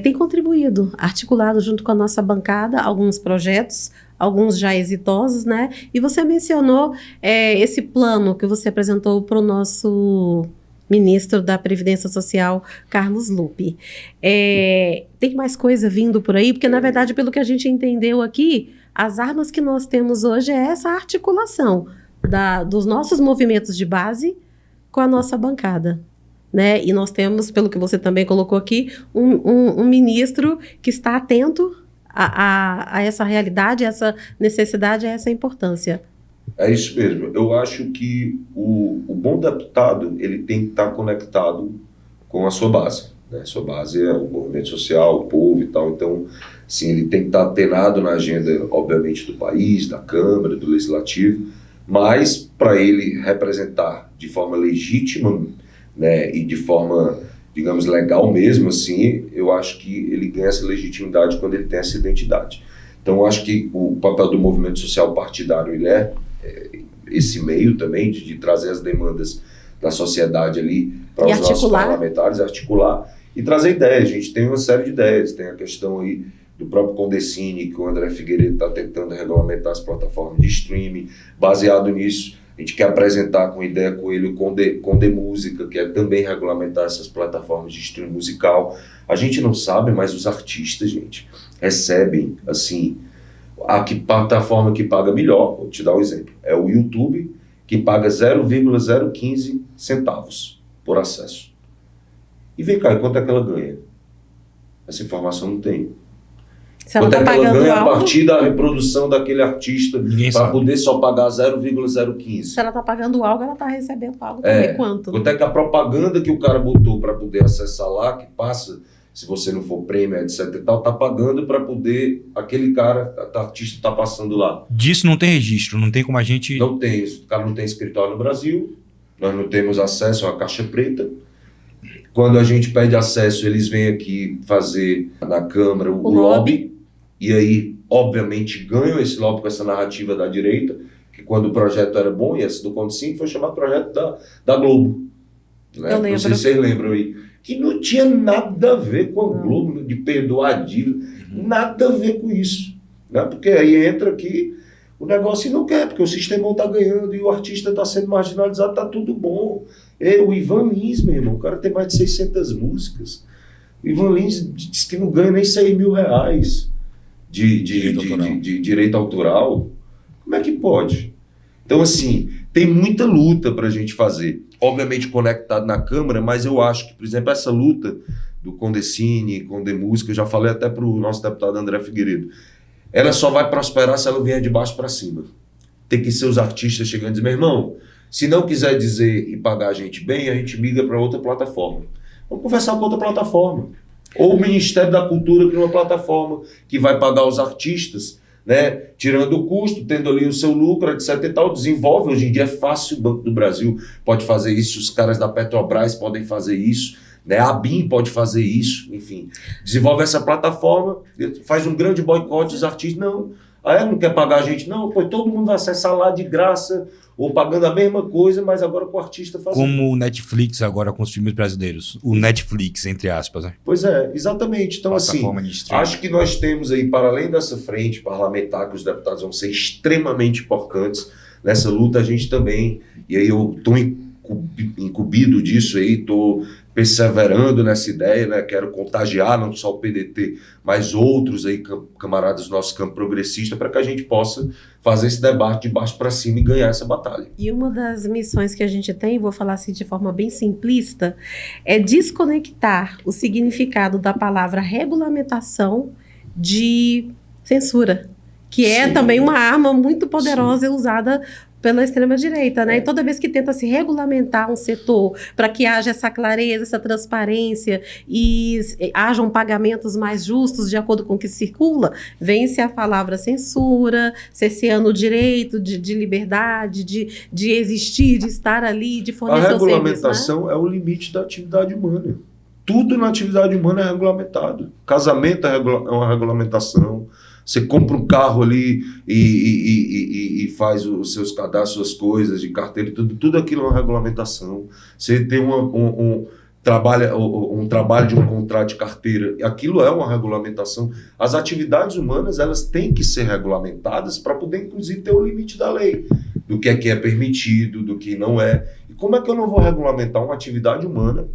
Speaker 1: tem contribuído, articulado junto com a nossa bancada, alguns projetos, alguns já exitosos, né? E você mencionou esse plano que você apresentou para o nosso ministro da Previdência Social, Carlos Lupe. Tem mais coisa vindo por aí? Porque, na verdade, pelo que a gente entendeu aqui, as armas que nós temos hoje é essa articulação dos nossos movimentos de base com a nossa bancada, né? E nós temos, pelo que você também colocou aqui, um ministro que está atento a essa realidade, a essa necessidade, a essa importância.
Speaker 3: É isso mesmo. Eu acho que o bom deputado ele tem que estar conectado com a sua base, né? A sua base é o movimento social, o povo e tal. Então, sim, ele tem que estar atenado na agenda, obviamente, do país, da Câmara, do Legislativo, mas para ele representar de forma legítima, né, e de forma, digamos, legal mesmo, assim, eu acho que ele ganha essa legitimidade quando ele tem essa identidade. Então, eu acho que o papel do movimento social partidário ele é esse meio também de trazer as demandas da sociedade ali para os nossos parlamentares, articular e trazer ideias. A gente tem uma série de ideias, tem a questão aí do próprio Condecine, que o André Figueiredo está tentando regulamentar as plataformas de streaming. Baseado nisso, a gente quer apresentar com ideia com ele o Conde Música, que é também regulamentar essas plataformas de streaming musical. A gente não sabe, mas os artistas, gente, recebem, assim, a plataforma que paga melhor, vou te dar um exemplo, é o YouTube, que paga 0,015 centavos por acesso. E vem cá, quanto é que ela ganha? Essa informação não tem. Quanto é que ela ganha a partir da reprodução daquele artista para poder só pagar 0,015?
Speaker 1: Se ela está pagando algo, ela está recebendo algo também. Quanto?
Speaker 3: Quanto é que a propaganda que o cara botou para poder acessar lá, que passa, se você não for prêmio, etc e tal, está pagando para poder, aquele cara, artista está passando lá.
Speaker 2: Disso não tem registro, não tem como a gente...
Speaker 3: Não tem, o cara não tem escritório no Brasil, nós não temos acesso à caixa preta. Quando a gente pede acesso, eles vêm aqui fazer na Câmara o lobby. E aí, obviamente, ganham esse lobby com essa narrativa da direita, que quando o projeto era bom, e esse do Conde foi chamado projeto da Globo. Né?
Speaker 1: Eu lembro.
Speaker 3: Não sei se vocês lembram aí. Que não tinha nada a ver com a Globo, de perdoar a dívida, nada a ver com isso. Né? Porque aí entra aqui o negócio e não quer, porque o sistema está ganhando e o artista está sendo marginalizado, está tudo bom. O Ivan Lins, meu irmão, o cara tem mais de 600 músicas. O Ivan Lins diz que não ganha nem 6 mil reais. De direito autoral, como é que pode? Então, assim, tem muita luta para a gente fazer. Obviamente conectado na Câmara, mas eu acho que, por exemplo, essa luta do Condecine, Conde Música, eu já falei até para o nosso deputado André Figueiredo, ela só vai prosperar se ela vier de baixo para cima. Tem que ser os artistas chegando e dizer, meu irmão, se não quiser dizer e pagar a gente bem, a gente migra para outra plataforma. Vamos conversar com outra plataforma. Ou o Ministério da Cultura cria uma plataforma que vai pagar os artistas, né, tirando o custo, tendo ali o seu lucro, etc. e tal, desenvolve. Hoje em dia é fácil, o Banco do Brasil pode fazer isso, os caras da Petrobras podem fazer isso, né, a ABIN pode fazer isso, enfim. Desenvolve essa plataforma, faz um grande boicote dos artistas. Não, Ah, não quer pagar a gente? Não, pois todo mundo vai acessar lá de graça, ou pagando a mesma coisa, mas agora com o artista fazendo.
Speaker 2: Como o Netflix agora com os filmes brasileiros. O Netflix, entre aspas, né?
Speaker 3: Pois é, exatamente. Então, assim,
Speaker 2: Plataforma de streaming.
Speaker 3: acho que nós temos aí, para além dessa frente parlamentar, que os deputados vão ser extremamente importantes nessa luta, a gente também, e aí eu estou incumbido disso aí, estou perseverando nessa ideia, né? Quero contagiar não só o PDT, mas outros aí, camaradas do nosso campo progressista, para que a gente possa fazer esse debate de baixo para cima e ganhar essa batalha.
Speaker 1: E uma das missões que a gente tem, vou falar assim de forma bem simplista, é desconectar o significado da palavra regulamentação de censura, que é
Speaker 3: Sim.
Speaker 1: também uma arma muito poderosa usada pela extrema-direita, né? E toda vez que tenta se regulamentar um setor para que haja essa clareza, essa transparência e hajam pagamentos mais justos de acordo com o que circula, vem-se a palavra censura, cerceando o direito de liberdade, de existir, de estar ali, de fornecer o serviço.
Speaker 3: A regulamentação é o limite da atividade humana. Tudo na atividade humana é regulamentado. Casamento é uma regulamentação. Você compra um carro ali e faz os seus cadastros, suas coisas de carteira, tudo aquilo é uma regulamentação. Você tem um trabalho de um contrato de carteira, aquilo é uma regulamentação. As atividades humanas, elas têm que ser regulamentadas para poder, inclusive, ter o limite da lei, do que é permitido, do que não é. E como é que eu não vou regulamentar uma atividade humana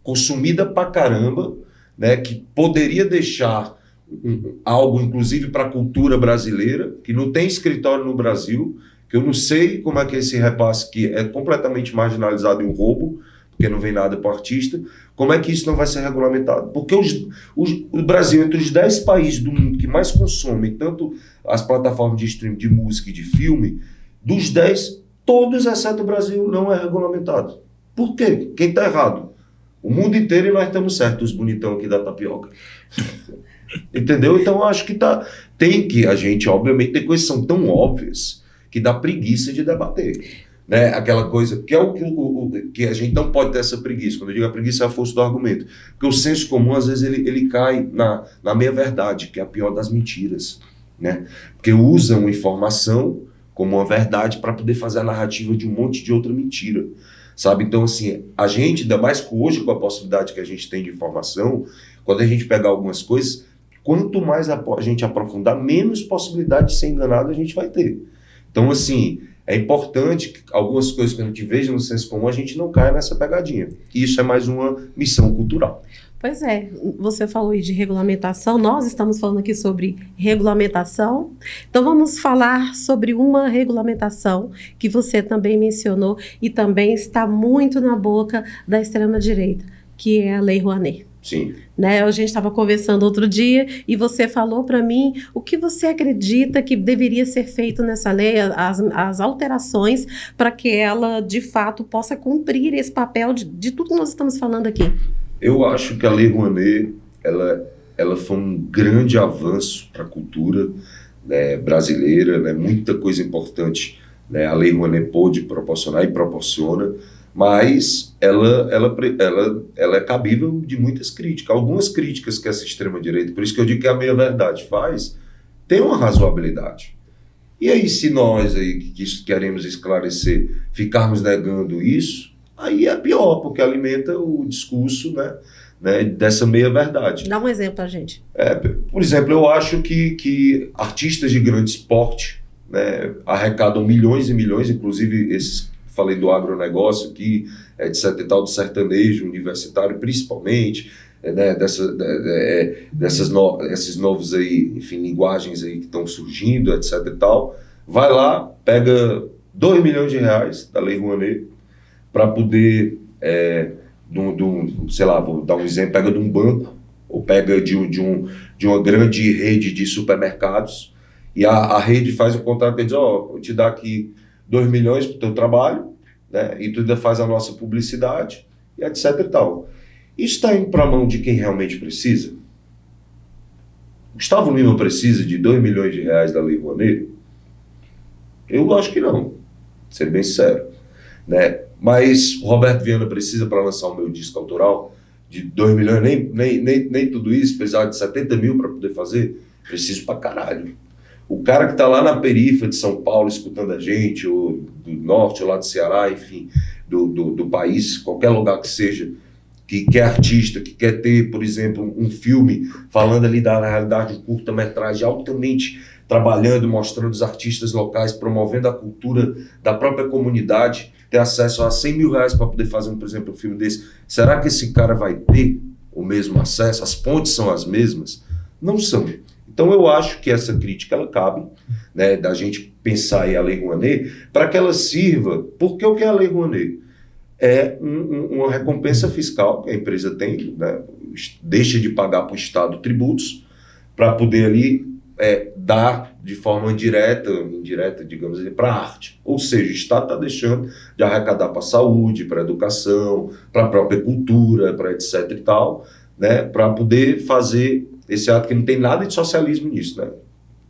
Speaker 3: consumida pra caramba, né, que poderia deixar algo, inclusive, para a cultura brasileira, que não tem escritório no Brasil, que eu não sei como é que esse repasse, que é completamente marginalizado e um roubo, porque não vem nada para o artista, como é que isso não vai ser regulamentado? Porque o Brasil, entre os 10 países do mundo que mais consomem, tanto as plataformas de streaming de música e de filme, dos 10, todos, exceto o Brasil, não é regulamentado. Por quê? Quem está errado? O mundo inteiro e nós estamos certos, os bonitão aqui da tapioca. Entendeu? Então eu acho que tem que a gente, obviamente, tem coisas que são tão óbvias que dá preguiça de debater, né? Aquela coisa que é que a gente não pode ter essa preguiça. Quando eu digo a preguiça é a força do argumento, porque o senso comum às vezes ele cai na meia verdade, que é a pior das mentiras, né? Porque usam informação como uma verdade para poder fazer a narrativa de um monte de outra mentira, sabe? Então, assim, a gente, ainda mais hoje com a possibilidade que a gente tem de informação, quando a gente pegar algumas coisas, quanto mais a gente aprofundar, menos possibilidade de ser enganado a gente vai ter. Então, assim, é importante que algumas coisas que a gente veja no senso comum, a gente não caia nessa pegadinha. E isso é mais uma missão cultural.
Speaker 1: Pois é, você falou aí de regulamentação, nós estamos falando aqui sobre regulamentação, então vamos falar sobre uma regulamentação que você também mencionou e também está muito na boca da extrema-direita, que é a Lei Rouanet.
Speaker 3: Sim.
Speaker 1: Né? A gente estava conversando outro dia e você falou para mim o que você acredita que deveria ser feito nessa lei, as alterações para que ela, de fato, possa cumprir esse papel de tudo que nós estamos falando aqui.
Speaker 3: Eu acho que a Lei Rouanet, ela foi um grande avanço para a cultura, né, brasileira, né, muita coisa importante, né, a Lei Rouanet pôde proporcionar e proporciona, mas ela é cabível de muitas críticas. Algumas críticas que essa extrema-direita, por isso que eu digo que a meia-verdade faz, tem uma razoabilidade. E aí, se nós aí que queremos esclarecer, ficarmos negando isso, aí é pior, porque alimenta o discurso, né, dessa meia-verdade.
Speaker 1: Dá um exemplo a gente.
Speaker 3: Por exemplo, eu acho que artistas de grande porte, né, arrecadam milhões e milhões, inclusive esses, falei do agronegócio aqui, etc e tal, do sertanejo universitário principalmente, né, esses novos aí, enfim, linguagens aí que estão surgindo, etc e tal, vai lá, pega 2 milhões de reais da Lei Rouanet para poder, sei lá, vou dar um exemplo, pega de um banco ou pega de uma grande rede de supermercados e a rede faz um contrato e diz, vou te dar aqui 2 milhões para o teu trabalho, né, e tu ainda faz a nossa publicidade, e etc e tal. Isso está indo para a mão de quem realmente precisa? Gustavo Lima precisa de 2 milhões de reais da Lei Rouanet? Eu acho que não, ser bem sincero, né? Mas o Roberto Viana precisa para lançar o meu disco autoral de 2 milhões, nem tudo isso, precisava de 70 mil para poder fazer, preciso pra caralho. O cara que está lá na periferia de São Paulo escutando a gente, ou do norte, ou lá do Ceará, enfim, do país, qualquer lugar que seja, que é artista, que quer ter, por exemplo, um filme falando ali da realidade, um curta-metragem altamente trabalhando, mostrando os artistas locais, promovendo a cultura da própria comunidade, ter acesso a 100 mil reais para poder fazer, por exemplo, um filme desse. Será que esse cara vai ter o mesmo acesso? As pontes são as mesmas? Não são. Então eu acho que essa crítica ela cabe, né, da gente pensar aí a Lei Rouanet, para que ela sirva, porque o que é a Lei Rouanet? É uma recompensa fiscal que a empresa tem, né, deixa de pagar para o Estado tributos, para poder ali dar de forma indireta, digamos assim, para a arte. Ou seja, o Estado está deixando de arrecadar para a saúde, para a educação, para a própria cultura, para etc e tal, né, para poder fazer esse ato que não tem nada de socialismo nisso, né?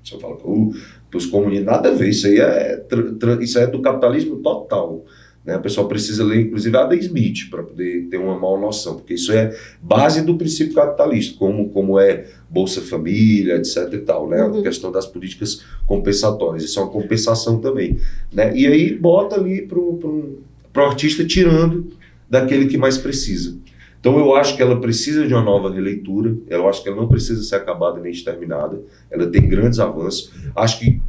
Speaker 3: Você fala que os comunistas, nada a ver, isso aí é do capitalismo total. Né? O pessoal precisa ler, inclusive, Adam Smith para poder ter uma maior noção, porque isso é base do princípio capitalista, como é Bolsa Família, etc e tal, né? A questão das políticas compensatórias, isso é uma compensação também, né? E aí bota ali pro artista tirando daquele que mais precisa. Então eu acho que ela precisa de uma nova releitura, eu acho que ela não precisa ser acabada nem exterminada, ela tem grandes avanços, acho que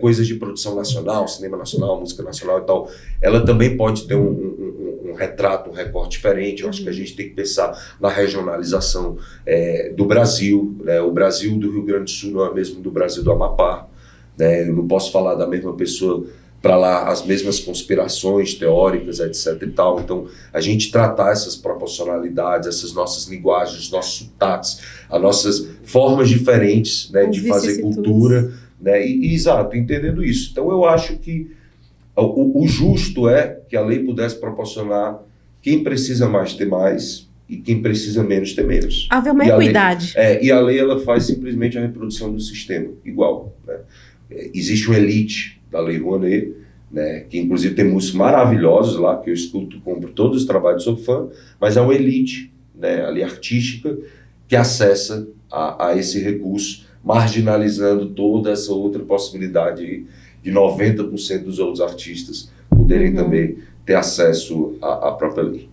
Speaker 3: coisas de produção nacional, cinema nacional, música nacional e tal, ela também pode ter um retrato, um recorte diferente. Eu acho que a gente tem que pensar na regionalização do Brasil, né? O Brasil do Rio Grande do Sul não é o mesmo do Brasil do Amapá, né? Eu não posso falar da mesma pessoa para lá, as mesmas conspirações teóricas, etc e tal. Então, a gente tratar essas proporcionalidades, essas nossas linguagens, os nossos sotaques, as nossas formas diferentes, né, de fazer cultura, né, exato, entendendo isso. Então, eu acho que o justo é que a lei pudesse proporcionar quem precisa mais ter mais e quem precisa menos ter menos.
Speaker 1: Haver uma equidade.
Speaker 3: E a lei ela faz simplesmente a reprodução do sistema, igual, né? Existe uma elite da Lei Rouanet, né, que inclusive tem músicos maravilhosos lá, que eu escuto, compro todos os trabalhos, sou fã, mas é uma elite, né, ali artística que acessa a esse recurso, marginalizando toda essa outra possibilidade de 90% dos outros artistas poderem também ter acesso à própria lei.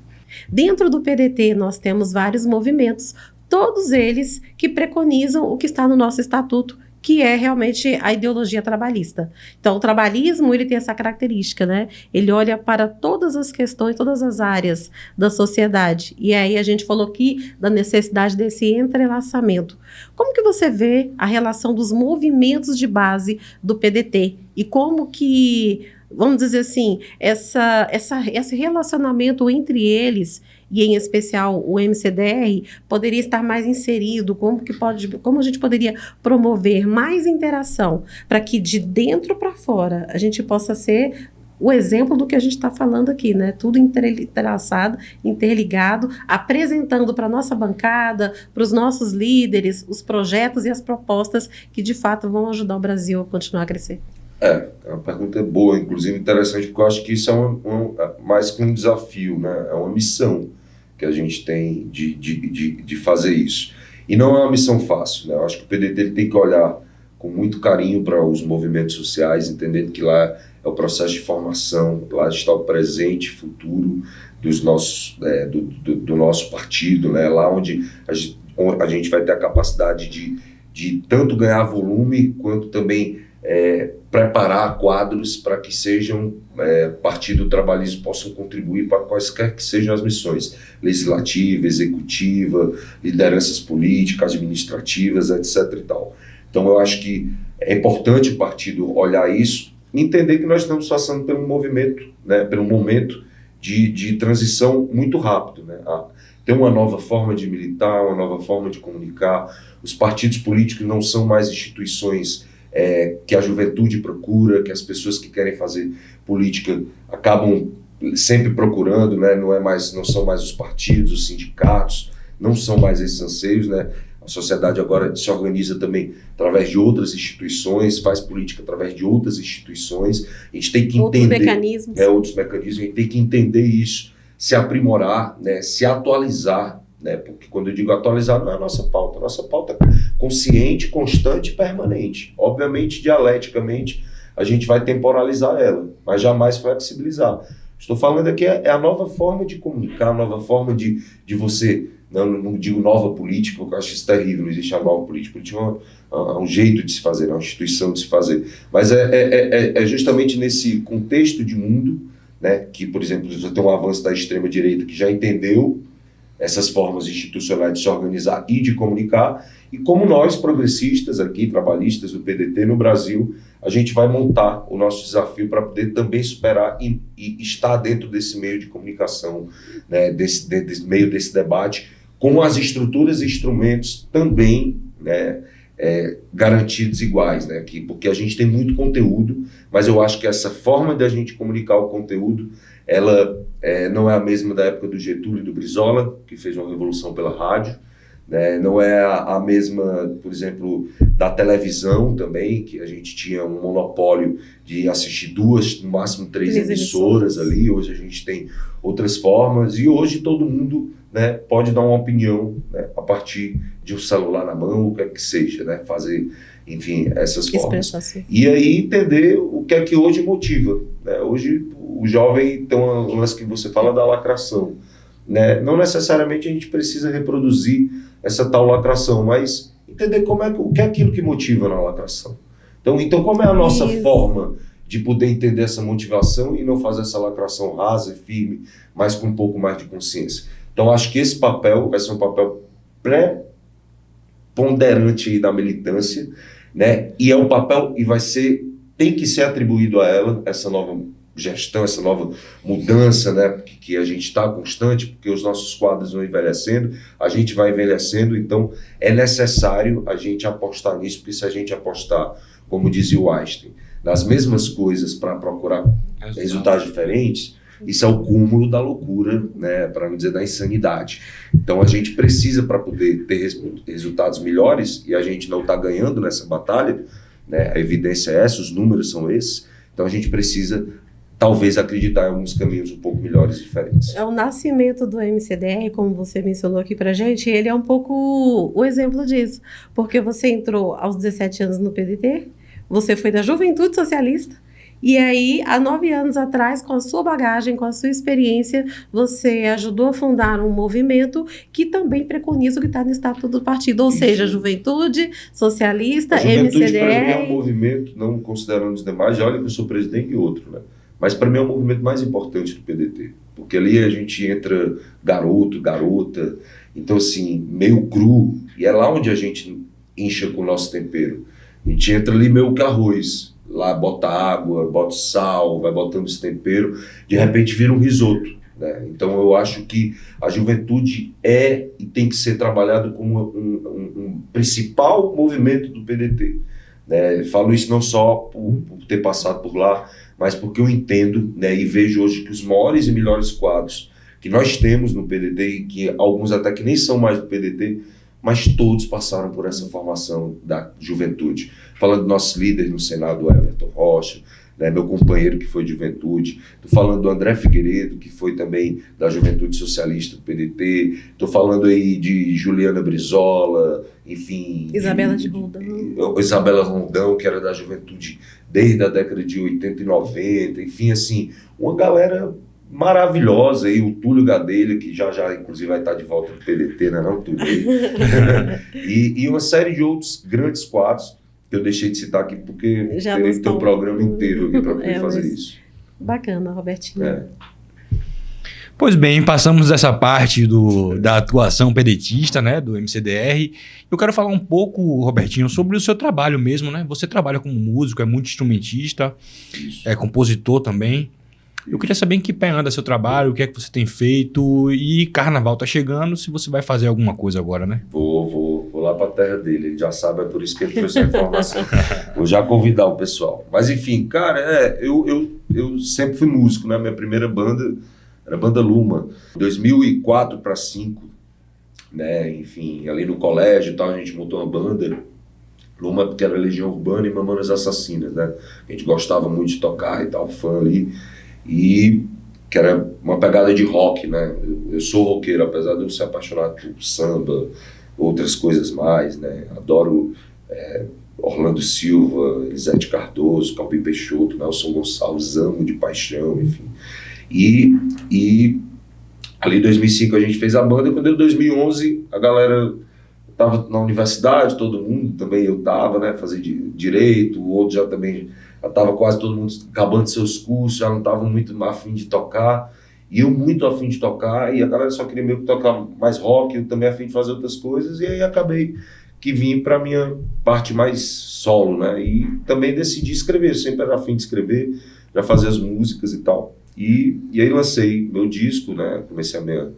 Speaker 1: Dentro do PDT nós temos vários movimentos, todos eles que preconizam o que está no nosso estatuto, que é realmente a ideologia trabalhista. Então, o trabalhismo, ele tem essa característica, né? Ele olha para todas as questões, todas as áreas da sociedade. E aí a gente falou aqui da necessidade desse entrelaçamento. Como que você vê a relação dos movimentos de base do PDT? E como que, vamos dizer assim, esse relacionamento entre eles, e em especial o MCDR, poderia estar mais inserido? Como a gente poderia promover mais interação para que de dentro para fora a gente possa ser o exemplo do que a gente está falando aqui, né? Tudo entrelaçado, interligado, apresentando para a nossa bancada, para os nossos líderes, os projetos e as propostas que de fato vão ajudar o Brasil a continuar a crescer.
Speaker 3: É uma pergunta boa, inclusive interessante, porque eu acho que isso é mais que um desafio, né? É uma missão que a gente tem de fazer isso. E não é uma missão fácil, né? Eu acho que o PDT ele tem que olhar com muito carinho para os movimentos sociais, entendendo que lá é o processo de formação, lá está o presente e futuro dos nossos, do nosso partido, né? Lá onde a gente vai ter a capacidade de tanto ganhar volume, quanto também preparar quadros para que sejam partido do trabalhismo possam contribuir para quaisquer que sejam as missões legislativa, executiva, lideranças políticas, administrativas, etc e tal. Então eu acho que é importante o partido olhar isso e entender que nós estamos passando por um movimento, né, por um momento de transição muito rápido, né? Tem uma nova forma de militar, uma nova forma de comunicar. Os partidos políticos não são mais instituições que a juventude procura, que as pessoas que querem fazer política acabam sempre procurando, né? Não são mais os partidos, os sindicatos, não são mais esses anseios, né? A sociedade agora se organiza também através de outras instituições, faz política através de outras instituições. A gente tem que entender outros mecanismos, a gente tem que entender isso, se aprimorar, né? Se atualizar, né? Porque quando eu digo atualizar, não é a nossa pauta consciente, constante e permanente. Obviamente, dialeticamente, a gente vai temporalizar ela, mas jamais flexibilizar. Estou falando aqui é a nova forma de comunicar, a nova forma de você, não digo nova política, porque eu acho isso terrível, não existe a nova política. Política é um jeito de se fazer, é uma instituição de se fazer. Mas é justamente nesse contexto de mundo, né, que, por exemplo, você tem um avanço da extrema-direita que já entendeu essas formas institucionais de se organizar e de comunicar, e como nós, progressistas aqui, trabalhistas do PDT no Brasil, a gente vai montar o nosso desafio para poder também superar e estar dentro desse meio de comunicação, né, desse meio desse debate, com as estruturas e instrumentos também, né, garantidos iguais, né, porque a gente tem muito conteúdo, mas eu acho que essa forma de a gente comunicar o conteúdo, ela não é a mesma da época do Getúlio e do Brizola, que fez uma revolução pela rádio, né? Não é a mesma, por exemplo, da televisão também, que a gente tinha um monopólio de assistir 2, no máximo 3 emissoras ali. Hoje a gente tem outras formas e hoje todo mundo, né, pode dar uma opinião, né, a partir de um celular na mão, o que é que seja, né, fazer, enfim, essas formas. E aí entender o que é que hoje motiva, né? Hoje o jovem tem um lance que você fala da lacração, né? Não necessariamente a gente precisa reproduzir essa tal lacração, mas entender o que é aquilo que motiva na lacração. Então como é a nossa forma de poder entender essa motivação e não fazer essa lacração rasa e firme, mas com um pouco mais de consciência. Então acho que esse papel vai ser um papel preponderante aí da militância, né? E é um papel e tem que ser atribuído a ela, essa nova gestão, essa nova mudança, né, que a gente está constante, porque os nossos quadros vão envelhecendo, a gente vai envelhecendo, então é necessário a gente apostar nisso, porque se a gente apostar, como dizia o Einstein, nas mesmas coisas para procurar resultados diferentes, isso é o cúmulo da loucura, né, para não dizer da insanidade. Então a gente precisa, para poder ter resultados melhores, e a gente não está ganhando nessa batalha, né, a evidência é essa, os números são esses, então a gente precisa talvez acreditar em alguns caminhos um pouco melhores e diferentes.
Speaker 1: O nascimento do MCDR, como você mencionou aqui pra gente, ele é um pouco o exemplo disso, porque você entrou aos 17 anos no PDT, você foi da Juventude Socialista, e aí, há 9 anos atrás, com a sua bagagem, com a sua experiência, você ajudou a fundar um movimento que também preconiza o que está no Estatuto do Partido, ou seja, Juventude Socialista,
Speaker 3: MCDR... para mim, é um movimento, não considerando os demais, já olha que eu sou presidente e outro, né? Mas para mim é o movimento mais importante do PDT, porque ali a gente entra garoto, garota, então assim, meio cru, e é lá onde a gente incha com o nosso tempero. A gente entra ali meio que arroz, lá bota água, bota sal, vai botando esse tempero, de repente vira um risoto, né? Então eu acho que a juventude é e tem que ser trabalhado como um principal movimento do PDT, né? Falo isso não só por ter passado por lá, mas porque eu entendo, né, e vejo hoje que os maiores e melhores quadros que nós temos no PDT, e que alguns até que nem são mais do PDT, mas todos passaram por essa formação da juventude. Falando do nosso líder no Senado, Everton Rocha, né, meu companheiro que foi de juventude, estou falando do André Figueiredo, que foi também da Juventude Socialista do PDT, estou falando aí de Juliana Brizola, enfim...
Speaker 1: Isabela Rondão, que era da juventude desde a década de 80 e 90, enfim, assim, uma galera maravilhosa aí, o Túlio Gadelha, que já inclusive vai estar de volta no PDT, né, não, Túlio? e uma série de outros grandes quadros que eu deixei de citar aqui, porque teria que ter um programa inteiro aqui para poder fazer isso. Bacana, Robertinho.
Speaker 2: Pois bem, passamos dessa parte da atuação pedetista, né, do MCDR. Eu quero falar um pouco, Robertinho, sobre o seu trabalho mesmo, né? Você trabalha como músico, é muito instrumentista, é compositor também. Eu queria saber em que pé anda seu trabalho, o que é que você tem feito, e carnaval tá chegando, se você vai fazer alguma coisa agora, né?
Speaker 3: Vou lá pra terra dele, ele já sabe, é por isso que ele trouxe a informação. Vou já convidar o pessoal. Mas enfim, cara, eu sempre fui músico, né? Minha primeira banda era a banda Luma, 2004 para 2005, né? Enfim, ali no colégio e tal, a gente montou uma banda, Luma, porque era Legião Urbana e Mamonas Assassinas, né? A gente gostava muito de tocar e tal, fã ali. E que era uma pegada de rock, né? Eu sou roqueiro, apesar de eu ser apaixonado por samba, outras coisas mais, né? Adoro Orlando Silva, Elisete Cardoso, Calbi Peixoto, Nelson Gonçalves, amo de paixão, enfim. E ali em 2005 a gente fez a banda, e quando deu 2011 a galera estava na universidade, todo mundo, também eu estava, né, fazer direito, o outro já também, já estava quase todo mundo acabando seus cursos, já não estava muito afim de tocar, e eu muito afim de tocar, e a galera só queria meio que tocar mais rock, eu também afim de fazer outras coisas, e aí acabei que vim para a minha parte mais solo, né, e também decidi escrever, sempre era afim de escrever, já fazer as músicas e tal, e aí lancei meu disco, né, comecei a minha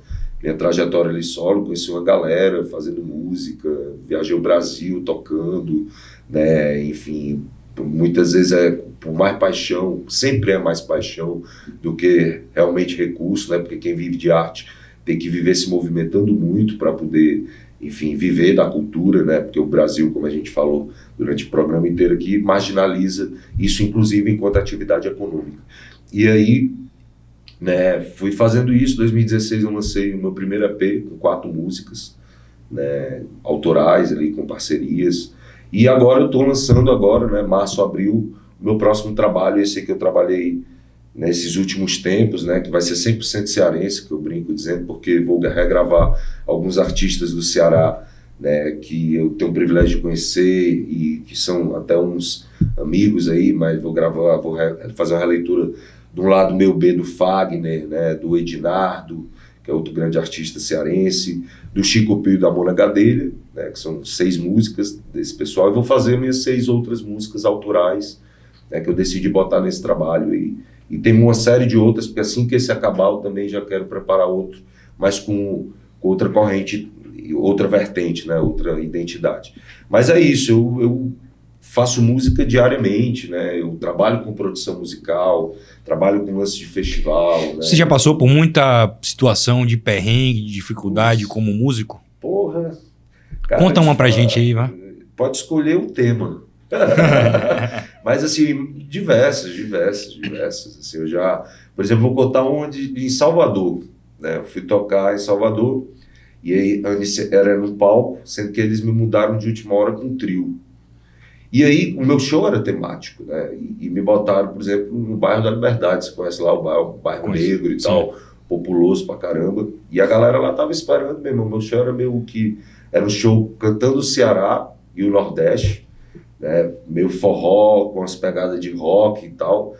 Speaker 3: trajetória ali solo, conheci uma galera fazendo música, viajei o Brasil tocando, né, enfim, muitas vezes por mais paixão, sempre é mais paixão do que realmente recurso, né, porque quem vive de arte tem que viver se movimentando muito para poder, enfim, viver da cultura, né, porque o Brasil, como a gente falou durante o programa inteiro aqui, marginaliza isso, inclusive, enquanto atividade econômica. E aí, né, fui fazendo isso. Em 2016 eu lancei o meu primeiro EP com 4 músicas, né, autorais ali com parcerias, e agora eu estou lançando agora, né, março, abril, o meu próximo trabalho, esse que eu trabalhei nesses últimos tempos, né, que vai ser 100% cearense, que eu brinco dizendo, porque vou regravar alguns artistas do Ceará, né, que eu tenho o privilégio de conhecer e que são até uns amigos aí, mas vou fazer uma releitura do lado meu B do Fagner, né, do Edinardo, que é outro grande artista cearense, do Chico Pio e da Mona Gadelha, né, que são 6 músicas desse pessoal, e vou fazer minhas 6 outras músicas autorais, né, que eu decidi botar nesse trabalho. E tem uma série de outras, porque assim que esse acabar eu também já quero preparar outro, mas com outra corrente, outra vertente, né, outra identidade. Mas é isso, eu faço música diariamente, né? Eu trabalho com produção musical, trabalho com lance de festival. Né?
Speaker 2: Você já passou por muita situação de perrengue, de dificuldade como músico?
Speaker 3: Porra! Cara,
Speaker 2: conta uma pra gente aí, vá.
Speaker 3: Pode escolher o tema. Mas assim, diversas. Assim, eu já, por exemplo, vou contar uma em Salvador. Né? Eu fui tocar em Salvador e aí era no palco, sendo que eles me mudaram de última hora com um trio. E aí, o meu show era temático, né? E me botaram, por exemplo, no bairro da Liberdade. Você conhece lá o bairro negro e tal, populoso pra caramba. E a galera lá tava esperando mesmo. O meu show era meio que... Era um show cantando o Ceará e o Nordeste, né? Meio forró, com as pegadas de rock e tal.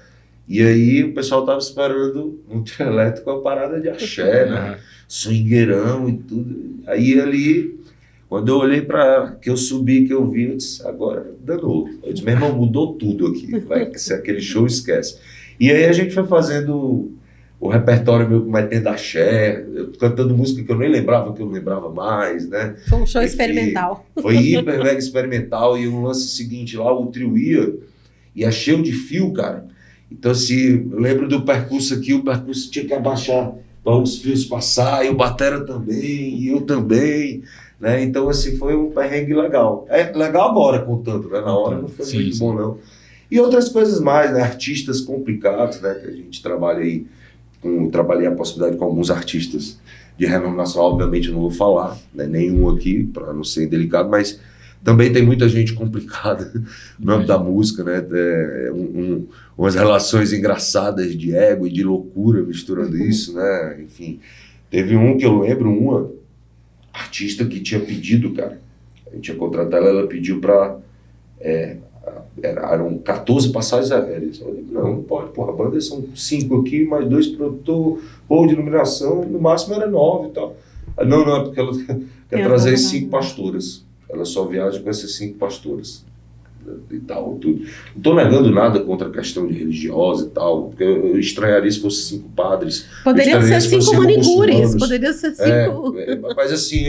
Speaker 3: E aí, o pessoal tava esperando um trio elétrico, uma parada de axé, né? Swingueirão e tudo. Aí, ali... Quando eu olhei para que eu subi, que eu vi, eu disse, agora danou. Eu disse, meu irmão, mudou tudo aqui. Vai ser aquele show, esquece. E aí a gente foi fazendo o repertório meu metendo axé, cantando música que eu nem lembrava, que eu lembrava mais, né?
Speaker 1: Foi um show experimental.
Speaker 3: Foi hiper mega experimental. E o lance seguinte lá, o trio ia cheio de fio, cara. Então, assim, eu lembro do percurso aqui, o percurso tinha que abaixar para os fios passar, e o batera também, e eu também. Né? Então, assim, foi um perrengue legal. É legal agora contando, né? Na hora não foi muito bom, não. E outras coisas mais, né? Artistas complicados, né? Que a gente trabalha aí, trabalhei a possibilidade com alguns artistas de renome nacional, obviamente eu não vou falar, né? Nenhum aqui, para não ser indelicado, mas também tem muita gente complicada no âmbito da música, né? Umas relações engraçadas de ego e de loucura misturando isso, né? Enfim, teve um que eu lembro, uma artista que tinha pedido, cara, a gente ia contratar ela pediu para eram 14 passagens aéreas. Eu falei, não pode, porra, a banda são 5 aqui, mais 2 produtor, ou de iluminação, no máximo era 9 e tal. Não, é porque ela quer trazer 5 pastoras. Ela só viaja com essas 5 pastoras. E tal, tudo. Não estou negando nada contra a questão de religiosa e tal, porque eu estranharia se fosse 5 padres.
Speaker 1: Poderiam ser 5 manicures, poderiam ser 5.
Speaker 3: Mas assim,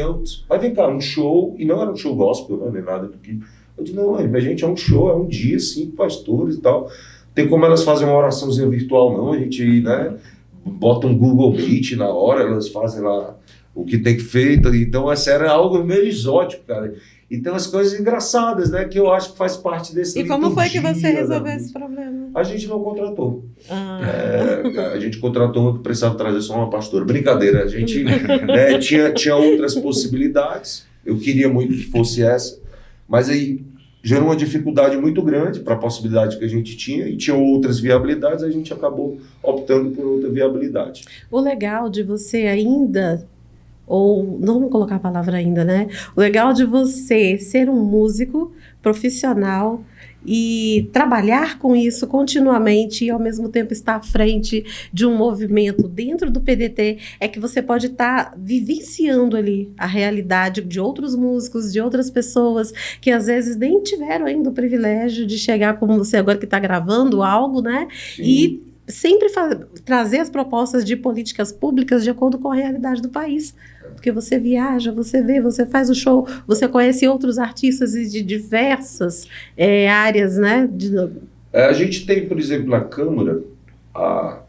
Speaker 3: mas vem cá, um show, e não era um show gospel, né, nem nada do que. Eu disse, não, a gente é um show, é um dia, 5 pastores e tal. Tem como elas fazem uma oraçãozinha virtual, não? A gente, né, bota um Google Meet na hora, elas fazem lá o que tem que feito. Então, essa era algo meio exótico, cara. Então, as coisas engraçadas, né? Que eu acho que faz parte desse...
Speaker 1: E como foi que você resolveu esse problema?
Speaker 3: A gente não contratou. A gente contratou uma que precisava trazer só uma pastora. Brincadeira, a gente tinha outras possibilidades, Eu queria muito que fosse essa, mas aí gerou uma dificuldade muito grande para a possibilidade que a gente tinha, e tinha outras viabilidades, a gente acabou optando por outra viabilidade.
Speaker 1: O legal de você ainda, ou não vamos colocar a palavra ainda, né? O legal de você ser um músico profissional e trabalhar com isso continuamente e ao mesmo tempo estar à frente de um movimento dentro do PDT é que você pode estar vivenciando ali a realidade de outros músicos, de outras pessoas que às vezes nem tiveram ainda o privilégio de chegar como você agora que está gravando algo, né?
Speaker 3: Sim.
Speaker 1: E sempre trazer as propostas de políticas públicas de acordo com a realidade do país. Porque você viaja, você vê, você faz o show, você conhece outros artistas de diversas áreas, né?
Speaker 3: A gente tem, por exemplo, na Câmara,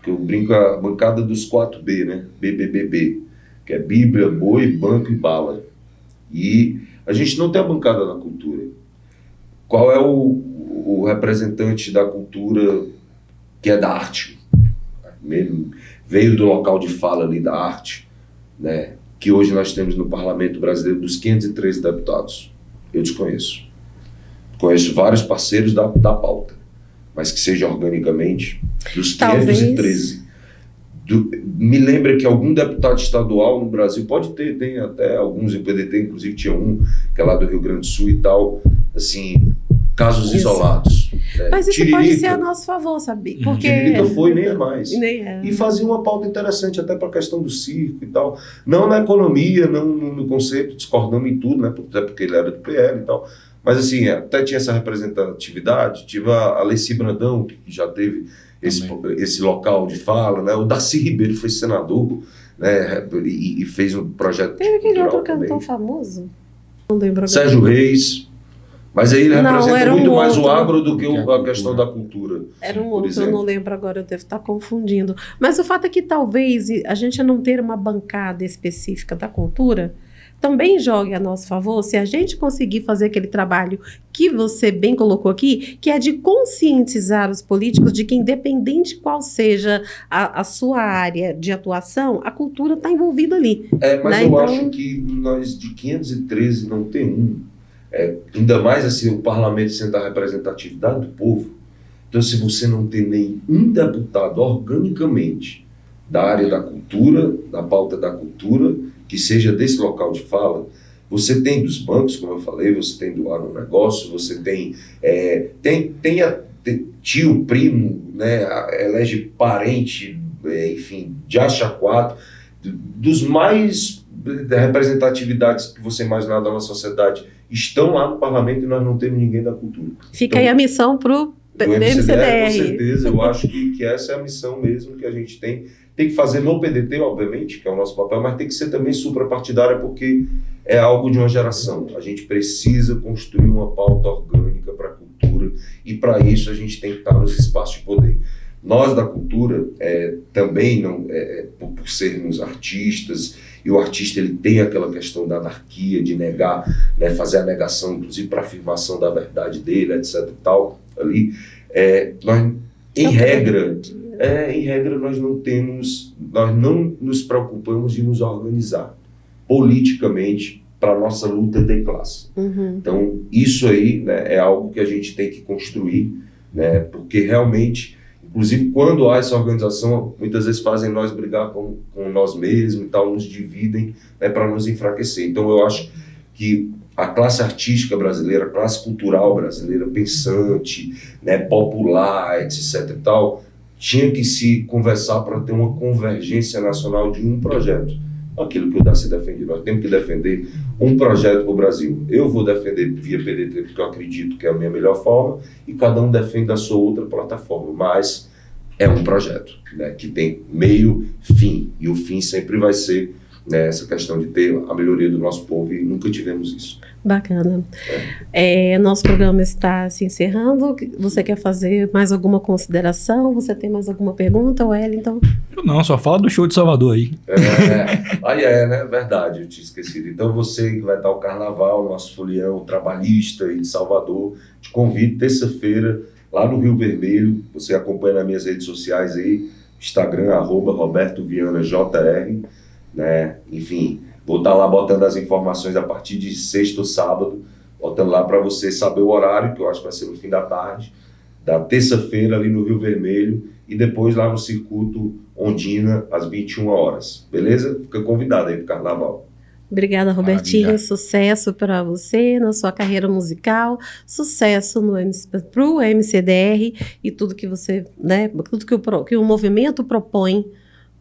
Speaker 3: que eu brinco, a bancada dos 4B, né? BBBB, que é Bíblia, Boi, Banco e Bala. E a gente não tem a bancada da cultura. Qual é o representante da cultura que é da arte? Veio do local de fala ali da arte, né? Que hoje nós temos no Parlamento Brasileiro dos 513 deputados. Eu desconheço. Conheço vários parceiros da pauta, mas que seja organicamente dos 513. Me lembra que algum deputado estadual no Brasil, pode ter, tem até alguns, o PDT inclusive tinha um, que é lá do Rio Grande do Sul e tal, assim, casos isolados.
Speaker 1: Mas isso pode ser a nosso favor, sabe? Porque
Speaker 3: Tiririca foi, nem é mais.
Speaker 1: Nem é.
Speaker 3: E fazia uma pauta interessante até para a questão do circo e tal. Não na economia, não no conceito, discordando em tudo, né? Até porque ele era do PL e tal. Mas assim, até tinha essa representatividade. Tive a Alessi Brandão, que já teve esse local de fala, né? O Darcy Ribeiro foi senador, né? E fez um projeto.
Speaker 1: Tem aquele outro cantor famoso? Não lembro agora.
Speaker 3: Sérgio Reis. Mas aí ele representa muito mais o agro do que a questão da cultura.
Speaker 1: Era um outro, eu não lembro agora, eu devo estar confundindo. Mas o fato é que talvez a gente não ter uma bancada específica da cultura também jogue a nosso favor se a gente conseguir fazer aquele trabalho que você bem colocou aqui, que é de conscientizar os políticos de que, independente qual seja a sua área de atuação, a cultura está envolvida ali.
Speaker 3: Mas né? Eu acho que nós de 513 não tem um. Ainda mais assim, o parlamento sendo a representatividade do povo. Então, se você não tem nenhum deputado organicamente da área da cultura, da pauta da cultura, que seja desse local de fala, você tem dos bancos, como eu falei, você tem do agronegócio, você tem tio, primo, né, elege parente, enfim, de acha quatro, dos mais representatividades que você imaginar da nossa sociedade estão lá no parlamento e nós não temos ninguém da cultura.
Speaker 1: Fica então, aí a missão para o MCDR.
Speaker 3: Com certeza, eu acho que essa é a missão mesmo que a gente tem. Tem que fazer no PDT, obviamente, que é o nosso papel, mas tem que ser também suprapartidária, porque é algo de uma geração. A gente precisa construir uma pauta orgânica para a cultura e para isso a gente tem que estar nos espaços de poder. Nós da cultura também, por sermos artistas, e o artista ele tem aquela questão da anarquia, de negar, né, fazer a negação, inclusive para a afirmação da verdade dele, etc. e tal, ali, nós, em regra, nós não nos preocupamos de nos organizar politicamente para a nossa luta de classe.
Speaker 1: Uhum.
Speaker 3: Então, isso aí, né, é algo que a gente tem que construir, né, porque realmente, inclusive quando há essa organização, muitas vezes fazem nós brigar com nós mesmos e tal, nos dividem, né, para nos enfraquecer. Então, eu acho que a classe artística brasileira, a classe cultural brasileira, pensante, né, popular, etc. e tal, tinha que se conversar para ter uma convergência nacional de um projeto. Aquilo que o Darcy defende. Nós temos que defender um projeto para o Brasil. Eu vou defender via PDT porque eu acredito que é a minha melhor forma e cada um defende a sua outra plataforma, mas é um projeto, né, que tem meio, fim, e o fim sempre vai ser, né, essa questão de ter a melhoria do nosso povo e nunca tivemos isso.
Speaker 1: Bacana. Nosso programa está se encerrando. Você quer fazer mais alguma consideração? Você tem mais alguma pergunta, Wellington?
Speaker 2: Não, só fala do show de Salvador aí.
Speaker 3: Né? Verdade, eu tinha esquecido. Então você que vai estar o carnaval, nosso folião trabalhista aí de Salvador, te convido terça-feira lá no Rio Vermelho. Você acompanha nas minhas redes sociais aí, Instagram, @RobertoVianaJR, né? Enfim, Vou estar lá botando as informações a partir de sexta ou sábado, botando lá para você saber o horário, que eu acho que vai ser no fim da tarde, da terça-feira ali no Rio Vermelho, e depois lá no Circuito Ondina, às 21 horas. Beleza? Fica convidado aí pro Carnaval.
Speaker 1: Obrigada, Robertinho.
Speaker 2: Maravilha.
Speaker 1: Sucesso para você na sua carreira musical, sucesso para o MCDR e tudo que você, né, tudo que o movimento propõe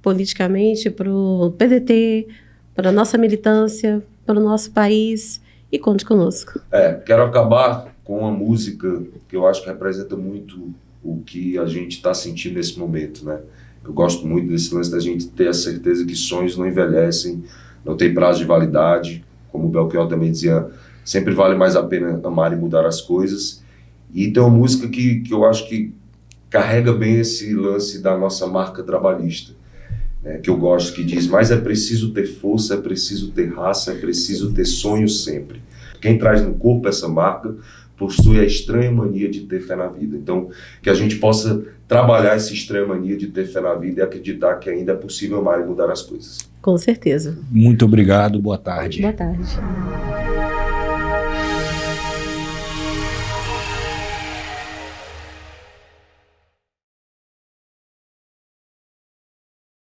Speaker 1: politicamente para o PDT, para a nossa militância, para o nosso país. E conte conosco.
Speaker 3: Quero acabar com uma música que eu acho que representa muito o que a gente está sentindo nesse momento, né? Eu gosto muito desse lance da gente ter a certeza que sonhos não envelhecem, não tem prazo de validade, como o Belchior também dizia, sempre vale mais a pena amar e mudar as coisas. E tem uma música que eu acho que carrega bem esse lance da nossa marca trabalhista, né, que eu gosto, que diz: mas é preciso ter força, é preciso ter raça, é preciso ter sonho sempre. Quem traz no corpo essa marca possui a estranha mania de ter fé na vida. Então, que a gente possa trabalhar essa estranha mania de ter fé na vida e acreditar que ainda é possível amar e mudar as coisas.
Speaker 1: Com certeza.
Speaker 2: Muito obrigado, boa tarde.
Speaker 1: Boa tarde.